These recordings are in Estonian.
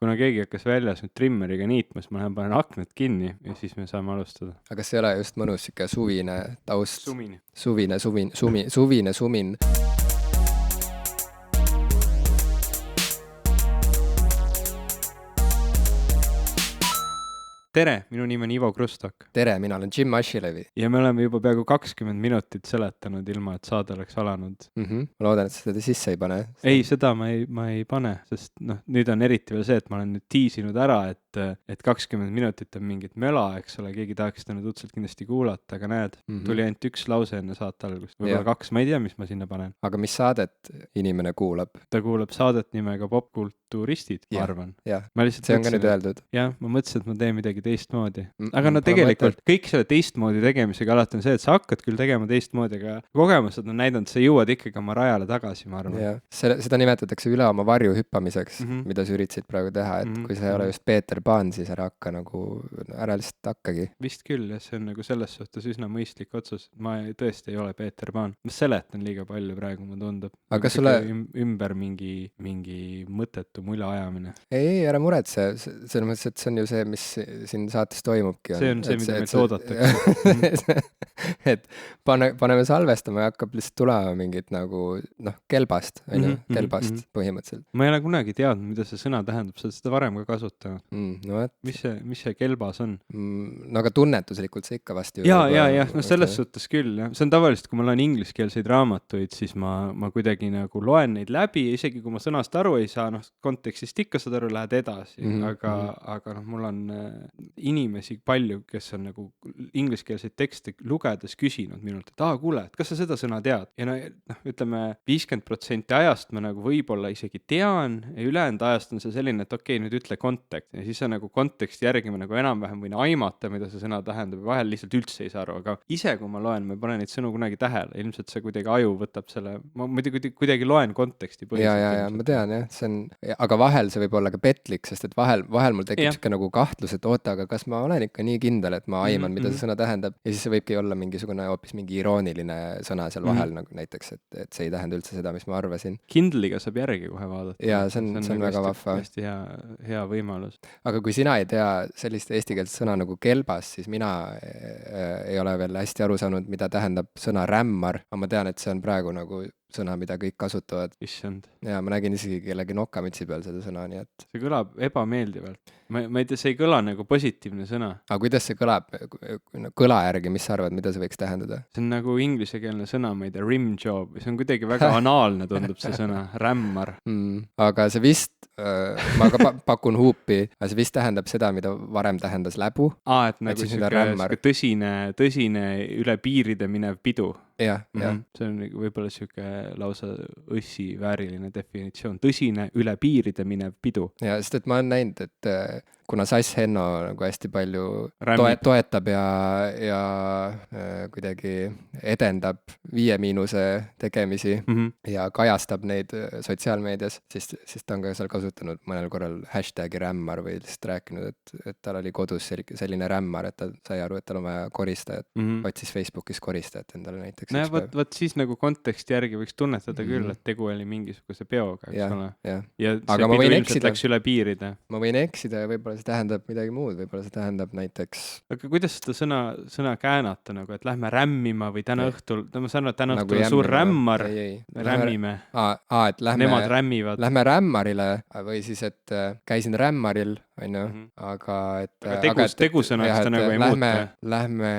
kuna keegi hakkas väljas nüüd trimmeriga niitma, siis ma lähen panen aknad kinni ja siis me saame alustada. aga kas ei ole just mõnus siuke suvine taust? Sumini. Suvine sumin. Tere, minu nimi on Ivo Krustok. Tere, mina olen Jim Ashilevi. Ja me oleme juba peaaegu 20 minutit seletanud ilma, et saade oleks alanud. Ma loodan, et seda sisse ei pane. Ei, seda ma ei pane, sest nüüd on eriti veel see, et ma olen nüüd tiisinud ära, et 20 minutit on mingit möla, eks ole, keegi tahaks seda nüüd õudselt kindlasti kuulata, aga näed, tuli ainult üks lause enne saate algust, võib-olla 2, ma ei tea, mis ma sinna panen. Aga mis saadet inimene kuulab? Ta kuulab saadet nimega Popkulturistid, ma arvan. Jah, see on ka nüüd öeldud. Jah, ma mõtlesin, et ma teen midagi teistmoodi. Aga tegelikult kõik selle teistmoodi tegemisega alati on see, et sa hakkad küll tegema teistmoodi, aga kogemused on näidanud, sa jõuad ikkagi oma rajale tagasi, ma arvan. Jah, seda nimetatakse üle oma varju hüppamiseks, mida sa üritasid praegu teha, et kui sa ei ole just Peeter Pan, siis ära hakka ära lihtsalt hakkagi. Vist küll, jah, see on selles suhtes üsna mõistlik otsus. Ma tõesti ei ole Peeter Pan. Ma seletan liiga palju praegu, ma tundub. Aga kas sulle ümber mingi mõttetu mulja ajamine? Ei, ära muretse. Selles mõttes, et see on ju see, mis siin saates toimubki. See on see, mida meilt oodatakse. Et paneme salvestama ja hakkab lihtsalt tulema mingit kelbast, kelbast põhimõtteliselt. Ma ei ole kunagi teadnud, mida see sõna tähendab, sa oled seda varem ka kasutanud. No et mis see kelbas on? No aga tunnetuslikult see ikka vasti. Ja, selles suhtes küll, jah. See on tavaliselt, kui ma loen ingliskeelseid raamatuid, siis ma kuidagi loen neid läbi ja isegi kui ma sõnast aru ei saa, kontekstist ikka saad aru, lähed edasi, aga mul on inimesi palju, kes on ingliskeelseid tekste lugedes küsinud minult, et kuule, et kas sa seda sõna tead? Ja ütleme, 50% ajast ma võib-olla isegi tean ja ülejäänud ajast on see selline, et okei, nüüd ütle kontekst ja siis sa konteksti järgi ma enam-vähem võin aimata, mida see sõna tähendab ja vahel lihtsalt üldse ei saa aru, aga ise kui ma loen, ma ei pane neid sõnu kunagi tähele, ilmselt see kuidagi aju võtab selle, ma kuidagi loen konteksti põhiliselt. Ja, ma tean, jah, aga vahel see võib olla ka petlik, sest et vahel mul tekib siuke kahtlus, et oota, aga kas ma olen ikka nii kindel, et ma aiman, mida see sõna tähendab ja siis see võibki olla hoopis mingi irooniline sõna seal vahel, näiteks, et see ei tähenda üldse seda, mis ma arvasin. Kindliga saab järgi kohe vaadata. Ja, see on väga vahva. Hästi hea võimalus. Aga kui sina ei tea sellist eestikeelset sõna nagu kelbas, siis mina ei ole veel hästi aru saanud, mida tähendab sõna rämmar, aga ma tean, et see on praegu sõna, mida kõik kasutavad. Issand. Ja ma nägin isegi kellegi nokamütsi peal seda sõna, nii et see kõlab ebameeldivalt. Ma ei tea, see ei kõla positiivne sõna. Aga kuidas see kõlab? Kõla järgi, mis sa arvad, mida see võiks tähendada? See on inglisekeelne sõna, ma ei tea, rim job. See on kuidagi väga anaalne, tundub see sõna. Rämmar. Aga see vist, ma ka pakun huupi, aga see vist tähendab seda, mida varem tähendas läbu. Et tõsine üle piiride minev pidu. Jah. See on võib-olla siuke lausa õssi vääriline definitsioon. Tõsine üle piiride minev pidu. Ja, sest et ma olen näinud, et kuna Sass Henno hästi palju toetab ja kuidagi edendab 5- tegemisi ja kajastab neid sotsiaalmeedias, siis ta on ka seal kasutanud mõnel korral hashtagi rämmar või lihtsalt rääkinud, et tal oli kodus selline rämmar, et ta sai aru, et tal on vaja koristajat. Otsis Facebookis koristajat endale näiteks. No võt siis konteksti järgi võiks tunnetada küll, et tegu oli mingisuguse peoga, eks ole. Ja see pidu ilmselt läks üle piiride. Ma võin eksida ja võib-olla see tähendab midagi muud, võib-olla see tähendab näiteks. Aga kuidas seda sõna käänata, et lähme rämmima või täna õhtul, ma saan aru, et täna õhtul on suur rämmar, rämmime. Et nemad rämmivad. Lähme rämmarile või siis, et käisin rämmaril, aga tegusõnaks ta ei muuta. Lähme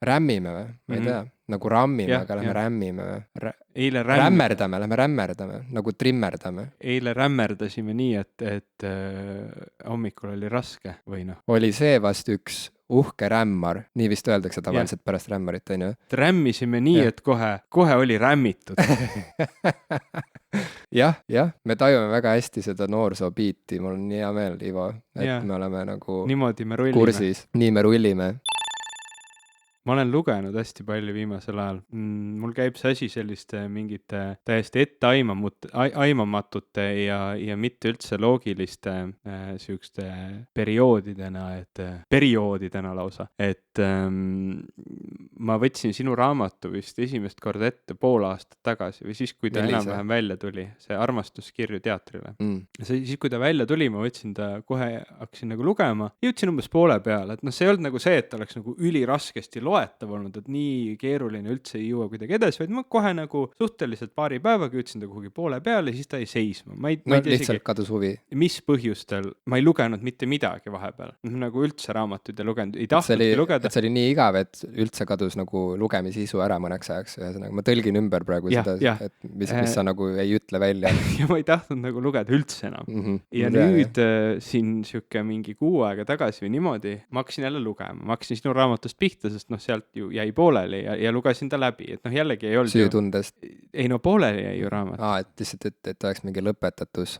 rämmime või? Ma ei tea. Nagu rammime, aga lähme rämmime või? Lähme rämmerdame, nagu trimmerdame. Eile rämmerdasime nii, et hommikul oli raske või Oli see vast üks uhke rämmar, nii vist öeldakse tavaliselt pärast rämmarit, on ju? Rämmisime nii, et kohe oli rämmitud. Jah, me tajume väga hästi seda noorsoobiiti, mul on nii hea meel, Ivo, et me oleme niimoodi me rullime. Kursis, nii me rullime. ma olen lugenud hästi palju viimasel ajal. Mul käib see asi selliste mingite täiesti etteaimamatute ja mitte üldse loogiliste siukeste perioodidena lausa. Et ma võtsin sinu raamatu vist esimest korda ette pool aastat tagasi või siis, kui ta enam-vähem välja tuli, see Armastuskirju teatrile. Siis, kui ta välja tuli, ma võtsin ta kohe, hakkasin nagu lugema, jõudsin umbes poole peale, et see ei olnud nagu see, et oleks nagu üliraskesti loetav olnud, et nii keeruline üldse ei jõua kuidagi edasi, vaid ma kohe nagu suhteliselt paari päevaga jõudsin ta kuhugi poole peale, siis ta jäi seisma. Ma ei lihtsalt kadus huvi. Mis põhjustel, ma ei lugenud mitte midagi vahepeal. Nagu üldse raamatuid ei lugenud, ei tahtnudki lugeda. See oli nii igav, et üldse kadus nagu lugemisisu ära mõneks ajaks. Ma tõlgin ümber praegu seda, et mis sa nagu ei ütle välja. Ja ma ei tahtnud nagu lugeda üldse enam. Ja nüüd siin siuke mingi 6 aega tagasi või niimoodi, ma hakkasin jälle lugema. Ma hakkasin sinu raamatust pihta, sest sealt ju jäi pooleli ja lugesin ta läbi. Et jällegi ei olnud süütundest. Ei pooleli jäi ju raamat. Et lihtsalt, et oleks mingi lõpetatus.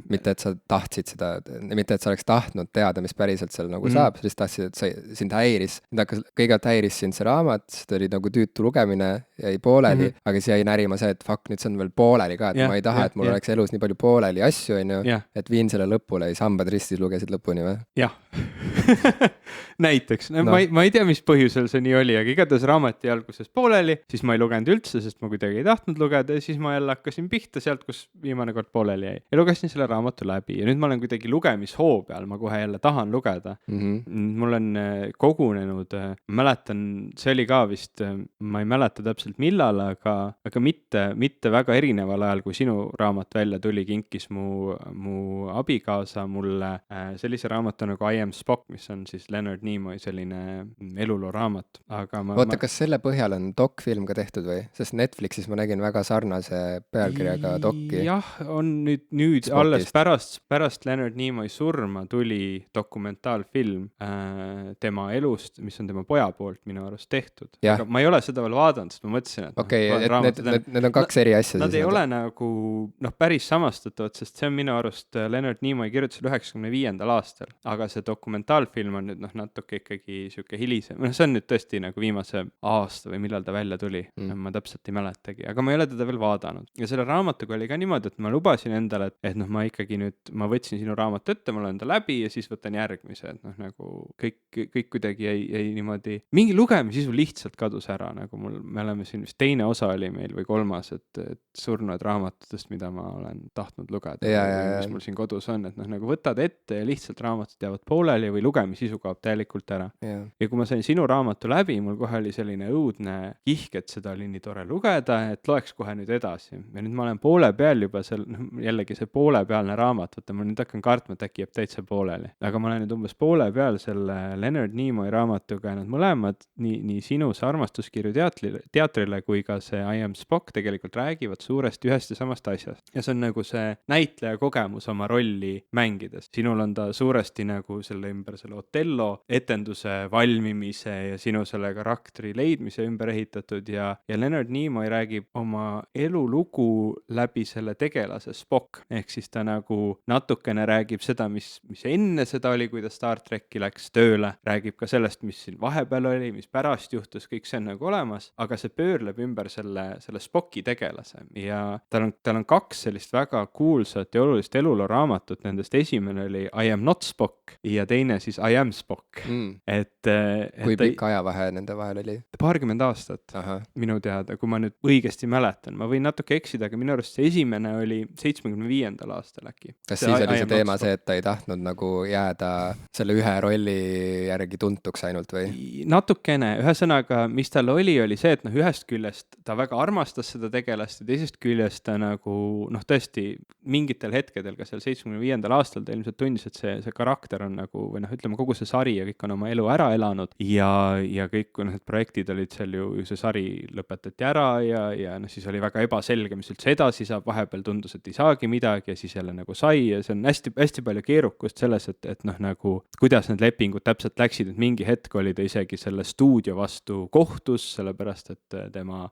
Mitte, et sa tahtsid seda, mitte, et sa oleks tahtnud teada, mis päriselt seal nagu saab, siis tahtsid, et sind häiris. Kõigepealt häiris sind see raamat, see oli nagu tüütu lugemine, jäi pooleli, aga siis jäi närima see, et fuck, nüüd see on veel pooleli ka, et ma ei taha, et mul oleks elus nii palju pooleli asju, on ju, et viin selle lõpule ja sambad ristis lugesid lõpuni või? Jah. Näiteks, ma ei tea, mis põhjusel see nii oli, aga igatahes raamat jäi alguses pooleli, siis ma ei lugenud üldse, sest ma kuidagi ei tahtnud lugeda ja siis ma jälle hakkasin pihta sealt, kus viimane kord pooleli jäi. Ja lugesin selle raamatu läbi ja nüüd ma olen kuidagi lugemishoo peal, ma kohe jälle tahan lugeda. Mul on kogunenud, mäletan, see oli ka vist, ma ei mäleta täpselt millal, aga mitte väga erineval ajal, kui sinu raamat välja tuli, kinkis mu abikaasa mulle sellise raamatu nagu I Am Spock, mis on siis Leonard Nimoy selline eluloo raamat. Oota, kas selle põhjal on dokfilm ka tehtud või? Sest Netflixis ma nägin väga sarnase pealkirjaga dokki. Jah, on nüüd alles pärast Leonard Nimoy surma tuli dokumentaalfilm tema elust, mis on tema poja poolt minu arust tehtud. Aga ma ei ole seda veel vaadanud, sest ma mõtlesin, et need on 2 eri asja. Nad ei ole nagu päris samastatavad, sest see on minu arust Leonard Nimoy kirjutas 95. aastal, aga see dokumentaalfilm on nüüd natuke ikkagi siuke hilisem. See on nüüd tõesti nagu viimase aasta või millal ta välja tuli. Ma täpselt ei mäletagi, aga ma ei ole teda veel vaadanud. Ja selle raamatuga oli ka niimoodi, et ma lubasin endale, et ma ikkagi nüüd, ma võtsin sinu raamatu ette, ma loen ta läbi ja siis võtan järgmise, et nagu kõik kuidagi jäi niimoodi, mingi lugemisisu lihtsalt kadus ära, nagu me oleme siin vist 2. osa oli meil või 3., et surnud raamatutest, mida ma olen tahtnud lugeda, mis mul siin kodus on, et nagu võtad ette ja lihtsalt raamatud jäävad pooleli või lugemisisu kaob täielikult ära. Ja kui ma sain sinu raamatu läbi, mul kohe oli selline õudne kihk, et seda oli nii tore lugeda, et loeks kohe nüüd edasi. Ja nüüd ma olen poole peal juba seal, jällegi see poolepealne raamat, võtta, ma nüüd hakkan kartma, et äkki jääb täitsa pooleli. Aga ma olen nüüd umbes poole peal selle Leonard Nimoy raamatuga ja nad mõlemad, nii sinu see Armastuskirju teatrile kui ka see I Am Spock tegelikult räägivad suuresti ühest ja samast asjast. Ja see on nagu see näitleja kogemus oma rolli mängides. Sinul on ta suuresti nagu selle ümber selle Othello etenduse valmimise ja sinu selle karakteri leidmise ümber ehitatud ja Leonard Nimoy räägib oma elulugu läbi selle tegelase Spock. Ehk siis ta nagu natukene räägib seda, mis enne seda oli, kui ta Star Trek'i läks tööle, räägib ka sellest, mis siin vahepeal oli, mis pärast juhtus, kõik see on nagu olemas, aga see pöörleb ümber selle Spocki tegelase ja tal on 2 sellist väga kuulsat ja olulist eluloo raamatut, nendest esimene oli I Am Not Spock ja teine siis I Am Spock. Kui pikk ajavahe nende vahel oli? Paarkümmend aastat. Minu teada, kui ma nüüd õigesti mäletan, ma võin natuke eksida, aga minu arust see esimene oli 75. aastal äkki. Kas siis oli see teema see, et ta ei tahtnud nagu jääda selle ühe rolli järgi tuntuks ainult või? Natukene, ühesõnaga, mis tal oli see, et ühest küljest ta väga armastas seda tegelast ja teisest küljest ta nagu tõesti mingitel hetkedel ka seal 75. aastal ta ilmselt tundis, et see karakter on nagu, või ütleme kogu see sari ja kõik on oma elu ära elanud ja kõik need projektid olid seal ju see sari lõpetati ära ja siis oli väga ebaselge, mis üldse edasi saab, vahepeal tundus, et ei saagi midagi ja siis jälle nagu sai ja see on hästi palju keerukust selles, et nagu kuidas need lepingud täpselt läksid, et mingi hetk oli ta isegi selle stuudio vastu kohtus, sellepärast et tema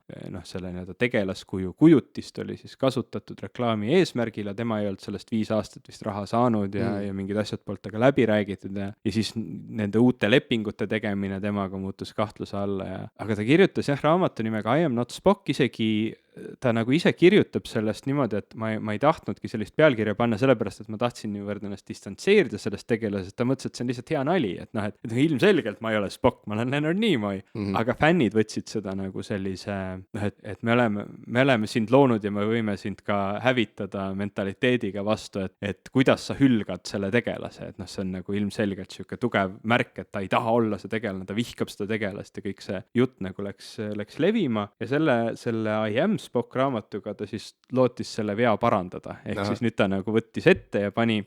selle tegelaskuju kujutist oli siis kasutatud reklaami eesmärgil ja tema ei olnud sellest 5 aastat vist raha saanud ja mingid asjad poolt aga läbi räägitud ja ja siis nende uute lepingute tegemine temaga muutus kahtluse alla aga ta kirjutas raamatu nimega I am not Spock, isegi ta nagu ise kirjutab sellest niimoodi, et ma ei tahtnudki sellist pealkirja panna sellepärast, et ma tahtsin niivõrd ennast distantseerida sellest tegelasest, ta mõtles, et see on lihtsalt hea nali, et ilmselgelt ma ei ole Spock, ma olen Leonard Nimoy, aga fännid võtsid seda nagu sellise, et me oleme sind loonud ja me võime sind ka hävitada mentaliteediga vastu, et kuidas sa hülgad selle tegelase, et see on nagu ilmselgelt sihuke tugev märk, et ta ei taha olla see tegelane, ta vihkab seda tegelast ja kõik see jutt nagu läks levima ja selle I am Spock raamatuga ta siis lootis selle vea parandada, ehk siis nüüd ta nagu võttis ette ja pani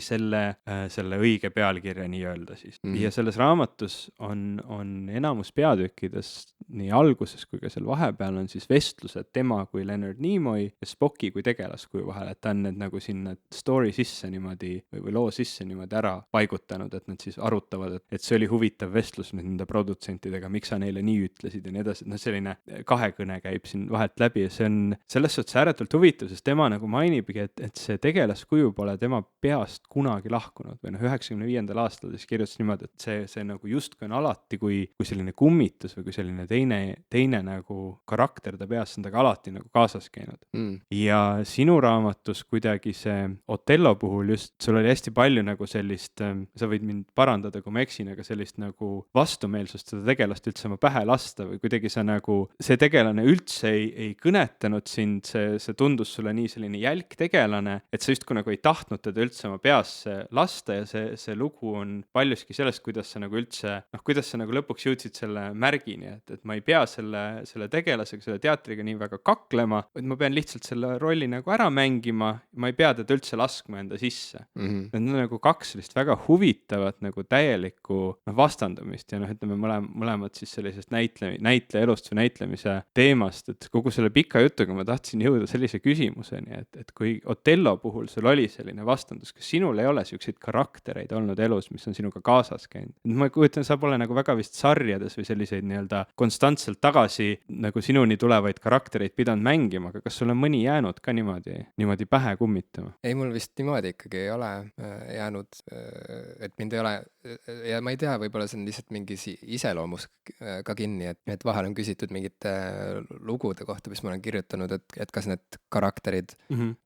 selle õige pealkirja nii-öelda siis. Ja selles raamatus on enamus peatükkides nii alguses kui ka seal vahepeal on siis vestlused tema kui Leonard Nimoy ja Spocki kui tegelaskuju vahel, et ta on need nagu sinna story sisse niimoodi või loo sisse niimoodi ära paigutanud, et nad siis arutavad, et see oli huvitav vestlus nende produtsentidega, miks sa neile nii ütlesid ja nii edasi, selline kahekõne käib siin vahelt läbi ja see on selles suhtes ääretult huvitav, sest tema nagu mainibki, et see tegelaskuju pole tema peast kunagi lahkunud või 95. aastal siis kirjutas niimoodi, et see nagu justkui on alati kui selline kummitus või kui selline teine nagu karakter ta peas on taga alati nagu kaasas käinud. Ja sinu raamatus kuidagi see Othello puhul just, sul oli hästi palju nagu sellist, sa võid mind parandada, kui ma eksin, aga sellist nagu vastumeelsust seda tegelast üldse oma pähe lasta või kuidagi sa nagu, see tegelane üldse ei kõnetanud sind, see tundus sulle nii selline jälk tegelane, et sa justkui nagu ei tahtnud teda üldse oma peasse lasta ja see lugu on paljuski sellest, kuidas sa nagu üldse, kuidas sa nagu lõpuks jõudsid selle märgini, et ma ei pea selle tegelasega, selle teatriga nii väga kaklema, vaid ma pean lihtsalt selle rolli nagu ära mängima, ma ei pea teda üldse laskma enda sisse. Need on nagu kaks sellist väga huvitavat nagu täielikku vastandumist ja ütleme mõlemad siis sellisest näitleja elust või näitlemise teemast, et kogu selle pika jutuga ma tahtsin jõuda sellise küsimuseni, et kui Othello puhul sul oli selline vastandus, kas sinul ei ole selliseid karaktereid olnud elus, mis on sinuga kaasas käinud? Ma kujutan, sa pole nagu väga vist sarjades või selliseid nii-öelda konstantselt tagasi nagu sinuni tulevaid karaktereid pidanud mängima, aga kas sul on mõni jäänud ka niimoodi pähe kummitama? Ei, mul vist niimoodi ikkagi ei ole jäänud, et mind ei ole ja ma ei tea, võib-olla see on lihtsalt mingi iseloomus ka kinni, et vahel on küsitud mingite lugude kohta, mis ma olen kirjutanud, et kas need karakterid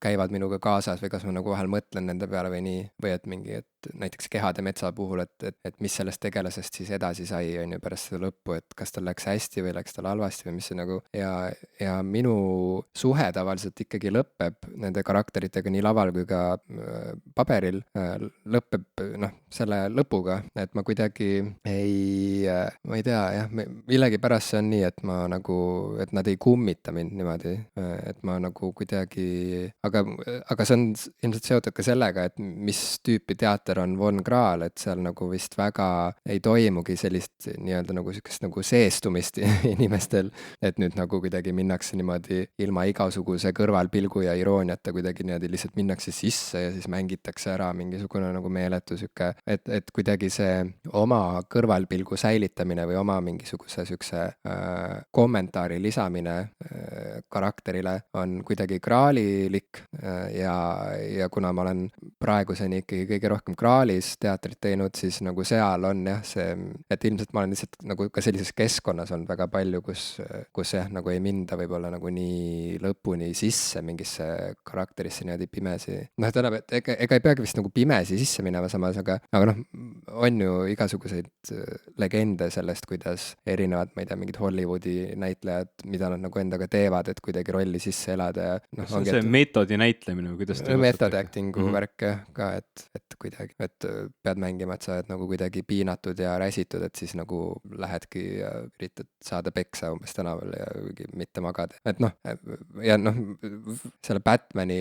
käivad minuga kaasas või kas ma nagu vahel mõtlen nende peale või nii, või et mingi, et näiteks Kehade metsa puhul, et mis sellest tegelasest siis edasi sai, on ju, pärast seda lõppu, et kas tal läks hästi või läks tal halvasti või mis see nagu ja minu suhe tavaliselt ikkagi lõpeb nende karakteritega nii laval kui ka paberil, lõpeb selle lõpuga, et ma kuidagi ma ei tea, jah, millegipärast see on nii, et ma nagu, et nad ei kummita mind niimoodi, et ma nagu kuidagi, aga see on ilmselt seotud ka sellega, et mis tüüpi teater on Von Krahl, et seal nagu vist väga ei toimugi sellist nii-öelda nagu sellist nagu seestumist inimestel, et nüüd nagu kuidagi minnakse niimoodi ilma igasuguse kõrvalpilgu ja irooniata kuidagi niimoodi lihtsalt minnakse sisse ja siis mängitakse ära mingisugune nagu meeletu sihuke, et kuidagi see oma kõrvalpilgu säilitamine või oma mingisuguse siukse kommentaari lisamine karakterile on kuidagi kraalilik ja kuna ma olen praeguseni ikkagi kõige rohkem kraalis teatrit teinud, siis nagu seal on jah see, et ilmselt ma olen lihtsalt nagu ka sellises keskkonnas olnud väga palju, kus jah, nagu ei minda võib-olla nagu nii lõpuni sisse mingisse karakterisse niimoodi pimesi. Tähendab, et ega ei peagi vist nagu pimesi sisse minema samas, aga on ju igasuguseid legende sellest, kuidas erinevad, ma ei tea, mingid Hollywoodi näitlejad, mida nad nagu endaga teevad, et kuidagi rolli sisse elada ja see on see meetodi näitlemine või kuidas te method acting'u värk ka, et kuidagi, et pead mängima, et sa oled nagu kuidagi piinatud ja räsitud, et siis nagu lähedki ja üritad saada peksa umbes tänaval ja mitte magada. Et ja selle Batmani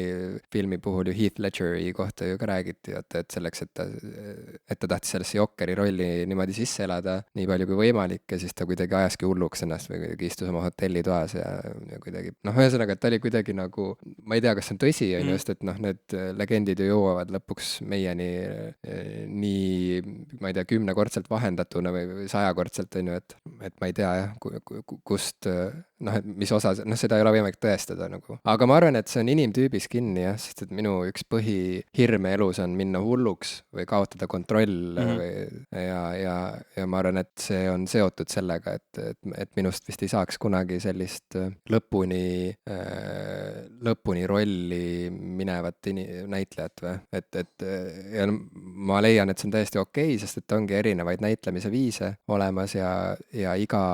filmi puhul ju Heath Ledgeri kohta ju ka räägiti, et selleks, et ta tahtis sellesse Jokeri rolli niimoodi sisse elada nii palju kui võimalik ja siis ta kuidagi ajaski hulluks ennast või kuidagi istus oma hotellitoas ja kuidagi, ühesõnaga, et ta oli kuidagi nagu, ma ei tea, kas see on tõsi, on just, et need legendid ju jõuavad lõpuks meieni nii, ma ei tea, 10-kordselt vahendatuna või 100-kordselt, on ju, et ma ei tea jah, noh, et mis osa, noh, seda ei ole võimalik tõestada nagu. Aga ma arvan, et see on inimtüübis kinni jah, sest et minu üks põhihirme elus on minna hulluks või kaotada kontroll ja ma arvan, et see on seotud sellega, et minust vist ei saaks kunagi sellist lõpuni rolli minevat näitlejat või, et ja ma leian, et see on täiesti okei, sest et ongi erinevaid näitlemise viise olemas ja iga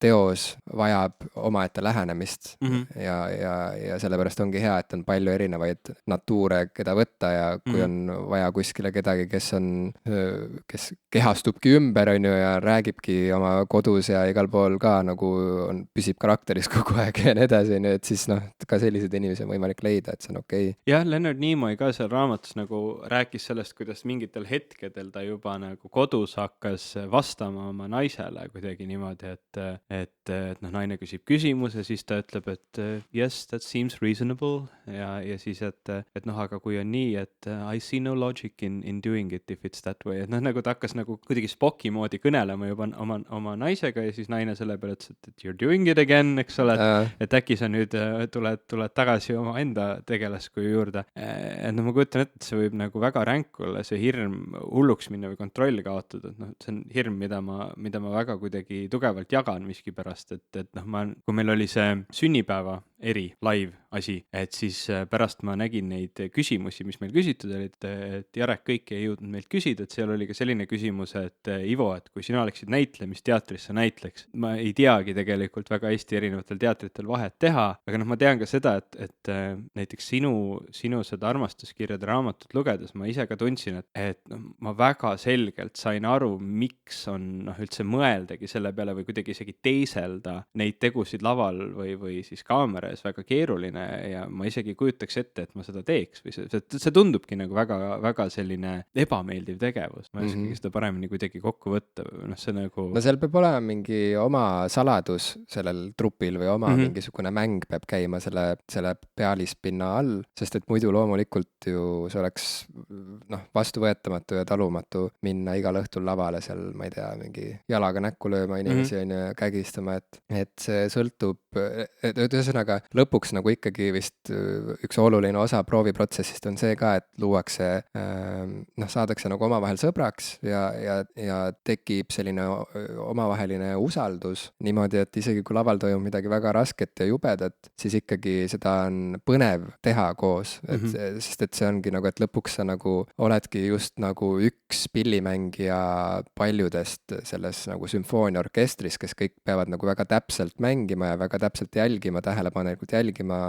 teos vajab omaette lähenemist ja sellepärast ongi hea, et on palju erinevaid natuure, keda võtta ja kui on vaja kuskile kedagi, kes kehastubki ümber, on ju, ja räägibki oma kodus ja igal pool ka nagu püsib karakteris kogu aeg ja nii edasi, on ju, et siis noh, ka selliseid inimesi on võimalik leida, et see on okei. Jah, Leonard Nimoy ka seal raamatus nagu rääkis sellest, kuidas mingitel hetkedel ta juba nagu kodus hakkas vastama oma naisele kuidagi niimoodi, et noh, naine küsib küsimuse, siis ta ütleb, et yes, that seems reasonable ja siis, et noh, aga kui on nii, et I see no logic in doing it if it's that way, et noh, nagu ta hakkas nagu kuidagi Spocki moodi kõnelema juba oma naisega ja siis naine selle peale ütles, et you're doing it again, eks ole, et äkki sa nüüd tuled tagasi oma enda tegelaskuju juurde. Et noh, ma kujutan ette, et see võib nagu väga ränk olla, see hirm hulluks minna või kontrolli kaotada, et noh, see on hirm, mida ma väga kuidagi tugevalt jagan miskipärast, et noh, kui meil oli see sünnipäeva live asi, et siis pärast ma nägin neid küsimusi, mis meil küsitud olid, et Jarek kõiki ei jõudnud meilt küsida, et seal oli ka selline küsimus, et Ivo, et kui sina oleksid näitleja, mis teatris sa näitleks? Ma ei teagi tegelikult väga hästi erinevatel teatritel vahet teha, aga noh, ma tean ka seda, et näiteks sinu seda armastuskirjade raamatut lugedes ma ise ka tundsin, et noh, ma väga selgelt sain aru, miks on noh, üldse mõeldagi selle peale või kuidagi isegi teiselda neid tegusid laval või siis kaamera ees väga keeruline ja ma isegi kujutaks ette, et ma seda teeks või see tundubki nagu väga, väga selline ebameeldiv tegevus. Ma ei oskagi seda paremini kuidagi kokku võtta, noh see nagu... No seal peab olema mingi oma saladus sellel trupil või oma mingisugune mäng peab käima selle pealispinna all, sest et muidu loomulikult ju see oleks noh, vastuvõetamatu ja talumatu minna igal õhtul lavale seal, ma ei tea, mingi jalaga näkku lööma inimesi on ju kägistama, et see sõltub, et ühesõnaga lõpuks nagu ikkagi vist üks oluline osa prooviprotsessist on see ka, et luuakse, noh, saadakse nagu omavahel sõbraks ja tekib selline omavaheline usaldus niimoodi, et isegi kui laval toimub midagi väga rasket ja jubedat, siis ikkagi seda on põnev teha koos, sest et see ongi nagu, et lõpuks sa nagu oledki just nagu üks pillimängija paljudest selles nagu sümfooniaorkestris, kes kõik peavad nagu väga täpselt mängima ja väga täpselt jälgima, tähelepanelikult jälgima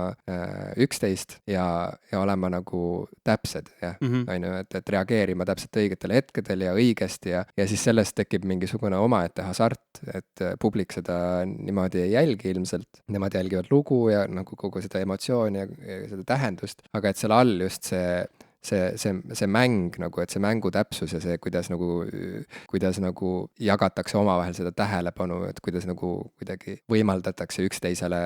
üksteist ja olema nagu täpsed, jah, on ju, et reageerima täpselt õigetel hetkedel ja õigesti ja siis sellest tekib mingisugune omaette hasart, et publik seda niimoodi ei jälgi ilmselt, nemad jälgivad lugu ja nagu kogu seda emotsiooni ja seda tähendust, aga et seal all just see mäng nagu, et see mängu täpsus ja see, kuidas nagu jagatakse omavahel seda tähelepanu, et kuidas nagu kuidagi võimaldatakse üksteisele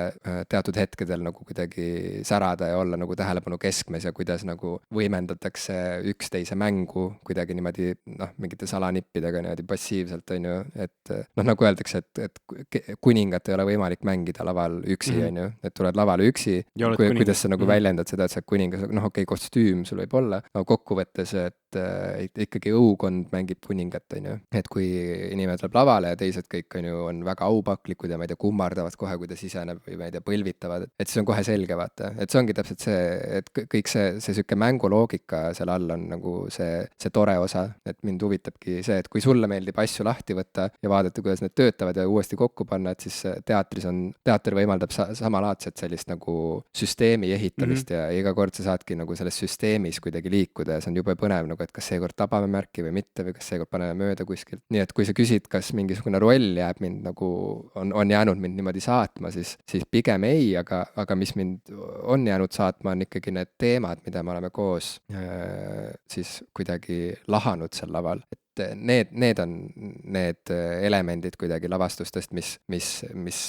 teatud hetkedel nagu kuidagi särada ja olla nagu tähelepanu keskmes ja kuidas nagu võimendatakse üksteise mängu kuidagi niimoodi, noh, mingite salanippidega niimoodi passiivselt, on ju, et noh, nagu öeldakse, et kuningat ei ole võimalik mängida laval üksi, on ju, et tuled lavale üksi, kuidas sa nagu väljendad seda, et sa kuningas, noh, okei, kostüüm sul võib olla, aga kokkuvõttes, et ikkagi õukond mängib kuningat, on ju. Et kui inimene tuleb lavale ja teised kõik on ju, on väga aupaklikud ja ma ei tea, kummardavad kohe, kui ta siseneb või ma ei tea, põlvitavad, et siis on kohe selge, vaata. Et see ongi täpselt see, et kõik see siuke mänguloogika seal all on nagu see tore osa, et mind huvitabki see, et kui sulle meeldib asju lahti võtta ja vaadata, kuidas need töötavad ja uuesti kokku panna, et siis teater võimaldab samalaadset sellist nagu süsteemi ehitamist ja iga kord sa saadki nagu selles süsteemis kuidagi liikuda ja see on jube põnev nagu, et kas seekord tabame märki või mitte või kas seekord paneme mööda kuskilt. Nii et kui sa küsid, kas mingisugune roll jääb mind nagu, on jäänud mind niimoodi saatma, siis pigem ei, aga mis mind on jäänud saatma, on ikkagi need teemad, mida me oleme koos siis kuidagi lahanud seal laval. et need on need elemendid kuidagi lavastustest, mis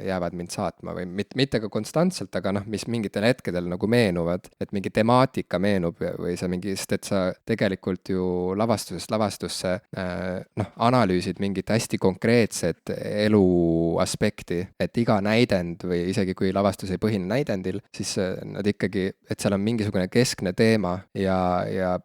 jäävad mind saatma või mitte ka konstantselt, aga noh, mis mingitel hetkedel nagu meenuvad, et mingi temaatika meenub või sa mingi, sest et sa tegelikult ju lavastusest lavastusse analüüsid mingit hästi konkreetset elu aspekti, et iga näidend või isegi kui lavastus ei põhine näidendil, siis nad ikkagi, et seal on mingisugune keskne teema ja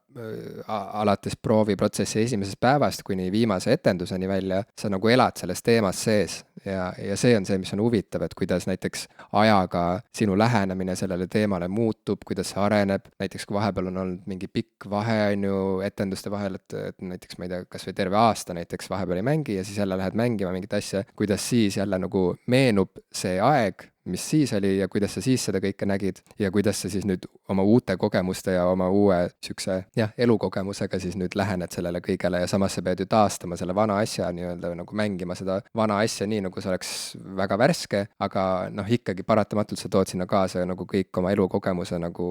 alates prooviprotsessi esimesest päevast kuni viimase etenduseni välja, sa nagu elad selles teemas sees ja see on see, mis on huvitav, et kuidas näiteks ajaga sinu lähenemine sellele teemale muutub, kuidas see areneb, näiteks kui vahepeal on olnud mingi pikk vahe, on ju, etenduste vahel, et näiteks ma ei tea, kas või terve aasta näiteks vahepeal ei mängi ja siis jälle lähed mängima mingit asja, kuidas siis jälle nagu meenub see aeg, mis siis oli ja kuidas sa siis seda kõike nägid ja kuidas sa siis nüüd oma uute kogemuste ja oma uue siukse elukogemusega siis nüüd lähened sellele kõigele ja samas sa pead ju taastama selle vana asja nii-öelda nagu mängima seda vana asja nii, nagu see oleks väga värske, aga noh, ikkagi paratamatult sa tood sinna kaasa nagu kõik oma elukogemuse nagu,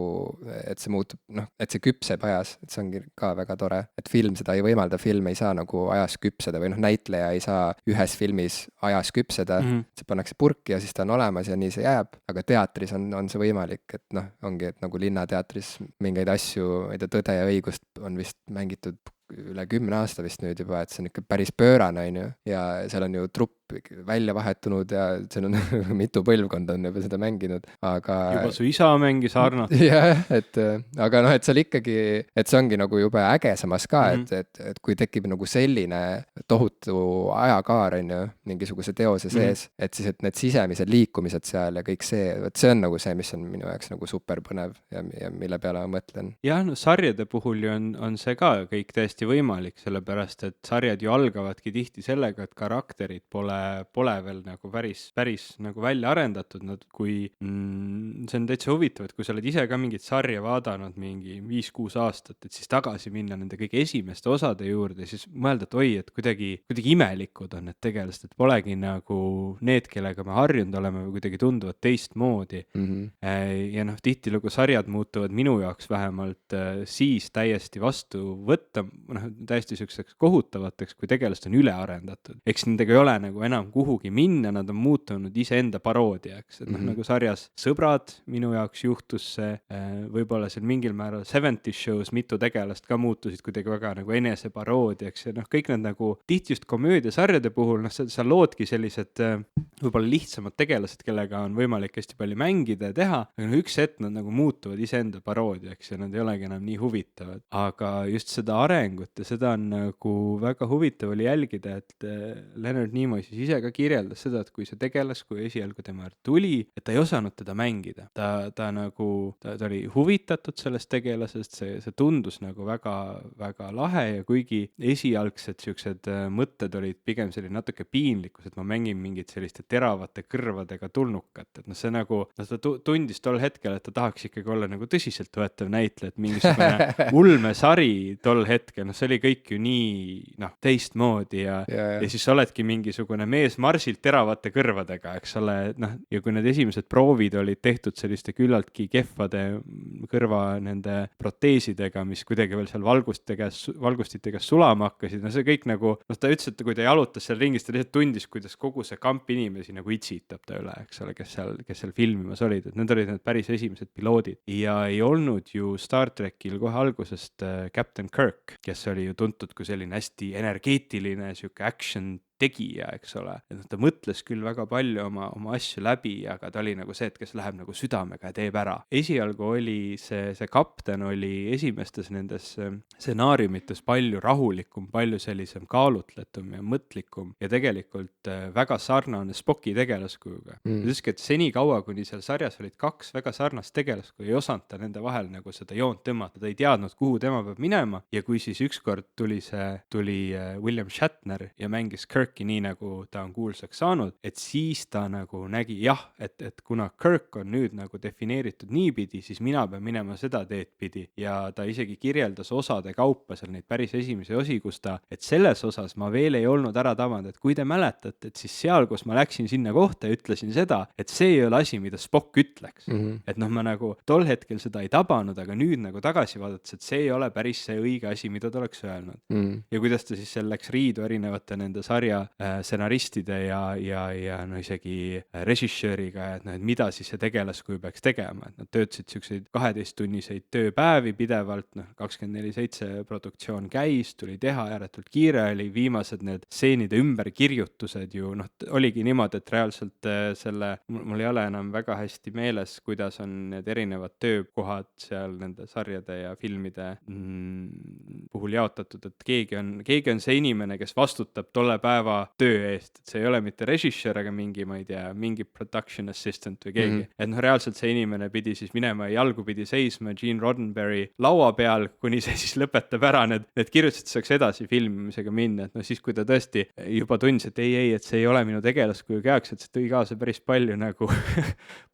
et see muutub, et see küpseb ajas, et see ongi ka väga tore, et film seda ei võimalda, film ei saa nagu ajas küpseda või näitleja ei saa ühes filmis ajas küpseda, see pannakse purki ja siis ta on olemas ja nii see jääb, aga teatris on see võimalik, et ongi, et nagu Linnateatris mingeid asju, ma ei tea, Tõde ja õigust on vist mängitud üle 10 aasta vist nüüd juba, et see on ikka päris pöörane, on ju, ja seal on ju trupp välja vahetunud ja seal on mitu põlvkonda on juba seda mänginud, aga juba su isa mängis Arnot. jah, et aga et seal ikkagi, et see ongi nagu jube äge samas ka, et kui tekib nagu selline tohutu ajakaar, on ju, mingisuguse teose sees, et siis, et need sisemised liikumised seal ja kõik see, et see on nagu see, mis on minu jaoks nagu super põnev ja mille peale ma mõtlen. Jah, sarjade puhul ju on see ka kõik täiesti võimalik, sellepärast et sarjad ju algavadki tihti sellega, et karakterid pole veel nagu päris nagu välja arendatud, see on täitsa huvitav, et kui sa oled ise ka mingit sarja vaadanud mingi 5-6 aastat, et siis tagasi minna nende kõige esimeste osade juurde, siis mõelda, et oi, et kuidagi imelikud on need tegelased, et polegi nagu need, kellega me harjunud oleme või kuidagi tunduvad teistmoodi. Ja tihtilugu sarjad muutuvad minu jaoks vähemalt siis täiesti vastu võtta, täiesti siukseks kohutavateks, kui tegelased on üle arendatud. Eks nendega ei ole nagu enam kuhugi minna, nad on muutunud iseenda paroodiaks, et nagu sarjas Sõbrad minu jaoks juhtus see, võib-olla seal mingil määral 70's Show's mitu tegelast ka muutusid kuidagi väga nagu enese paroodiaks ja kõik need nagu tihti just komöödiasarjade puhul, sa loodki sellised võib-olla lihtsamad tegelased, kellega on võimalik hästi palju mängida ja teha, aga üks hetk nad nagu muutuvad iseenda paroodiaks ja nad ei olegi enam nii huvitavad, aga just seda arengut ja seda on nagu väga huvitav oli jälgida, et Leonard Nimoy siis ise ka kirjeldas seda, et kui see tegelas, kui esialgu tema tuli, et ta ei osanud teda mängida. Ta oli huvitatud sellest tegelasest, see tundus nagu väga, väga lahe ja kuigi esialgsed siuksed mõtted olid pigem selline natuke piinlikkus, et ma mängin mingit selliste teravate kõrvadega tulnukat, et see nagu, ta tundis tol hetkel, et ta tahaks ikkagi olla nagu tõsiseltvõetav näitleja, et mingisugune ulmesari tol hetkel, see oli kõik ju nii teistmoodi ja siis oledki mingisugune mees marsilt teravate kõrvadega, eks ole, ja kui need esimesed proovid olid tehtud selliste küllaltki kehvade kõrva nende proteesidega, mis kuidagi veel seal valgustitega sulama hakkasid, see kõik nagu, ta ütles, et kui ta jalutas seal ringis, ta lihtsalt tundis, kuidas kogu see kamp inimesi nagu itsitab ta üle, eks ole, kes seal filmimas olid, et need olid need päris esimesed piloodid ja ei olnud ju Star Trekil kohe algusest Captain Kirk, kes oli ju tuntud kui selline hästi energeetiline sihuke action tegija, eks ole, et ta mõtles küll väga palju oma asju läbi, aga ta oli nagu see, et kes läheb nagu südamega ja teeb ära. Esialgu oli see kapten oli esimestes nendes stsenaariumites palju rahulikum, palju sellisem kaalutletum ja mõtlikum ja tegelikult väga sarnane Spocki tegelaskujuga. Ütleski, et senikaua, kuni seal sarjas olid 2 väga sarnast tegelaskuju, ei osanud ta nende vahel nagu seda joont tõmmata, ta ei teadnud, kuhu tema peab minema ja kui siis ükskord tuli William Shatner ja mängis Kirk Kirki nii, nagu ta on kuulsaks saanud, et siis ta nagu nägi jah, et kuna Kirk on nüüd nagu defineeritud niipidi, siis mina pean minema seda teed pidi ja ta isegi kirjeldas osade kaupa seal neid päris esimesi osi, kus ta, et selles osas ma veel ei olnud ära tabanud, et kui te mäletate, et siis seal, kus ma läksin sinna kohta ja ütlesin seda, et see ei ole asi, mida Spock ütleks. Et noh, ma nagu tol hetkel seda ei tabanud, aga nüüd nagu tagasi vaadates, et see ei ole päris see õige asi, mida ta oleks öelnud. Ja kuidas ta siis seal läks riidu erinevate nende sarja stsenaristide ja no isegi režissööriga, et noh, et mida siis see tegelaskuju peaks tegema, et nad töötasid siukseid 12-tunniseid tööpäevi pidevalt, noh 24/7 produktsioon käis, tuli teha, ääretult kiire oli, viimased need stseenide ümberkirjutused ju noh, oligi niimoodi, et reaalselt selle, mul ei ole enam väga hästi meeles, kuidas on need erinevad töökohad seal nende sarjade ja filmide puhul jaotatud, et keegi on see inimene, kes vastutab tolle päeva töö eest, et see ei ole mitte režissöör, aga mingi, ma ei tea, mingi production assistant või keegi. Et noh, reaalselt see inimene pidi siis minema ja jalgupidi seisma Gene Roddenberry laua peal, kuni see siis lõpetab ära need kirjutused, saaks edasi filmimisega minna, et noh, siis kui ta tõesti juba tundis, et ei, et see ei ole minu tegelaskuju käeks, et see tõi kaasa päris palju nagu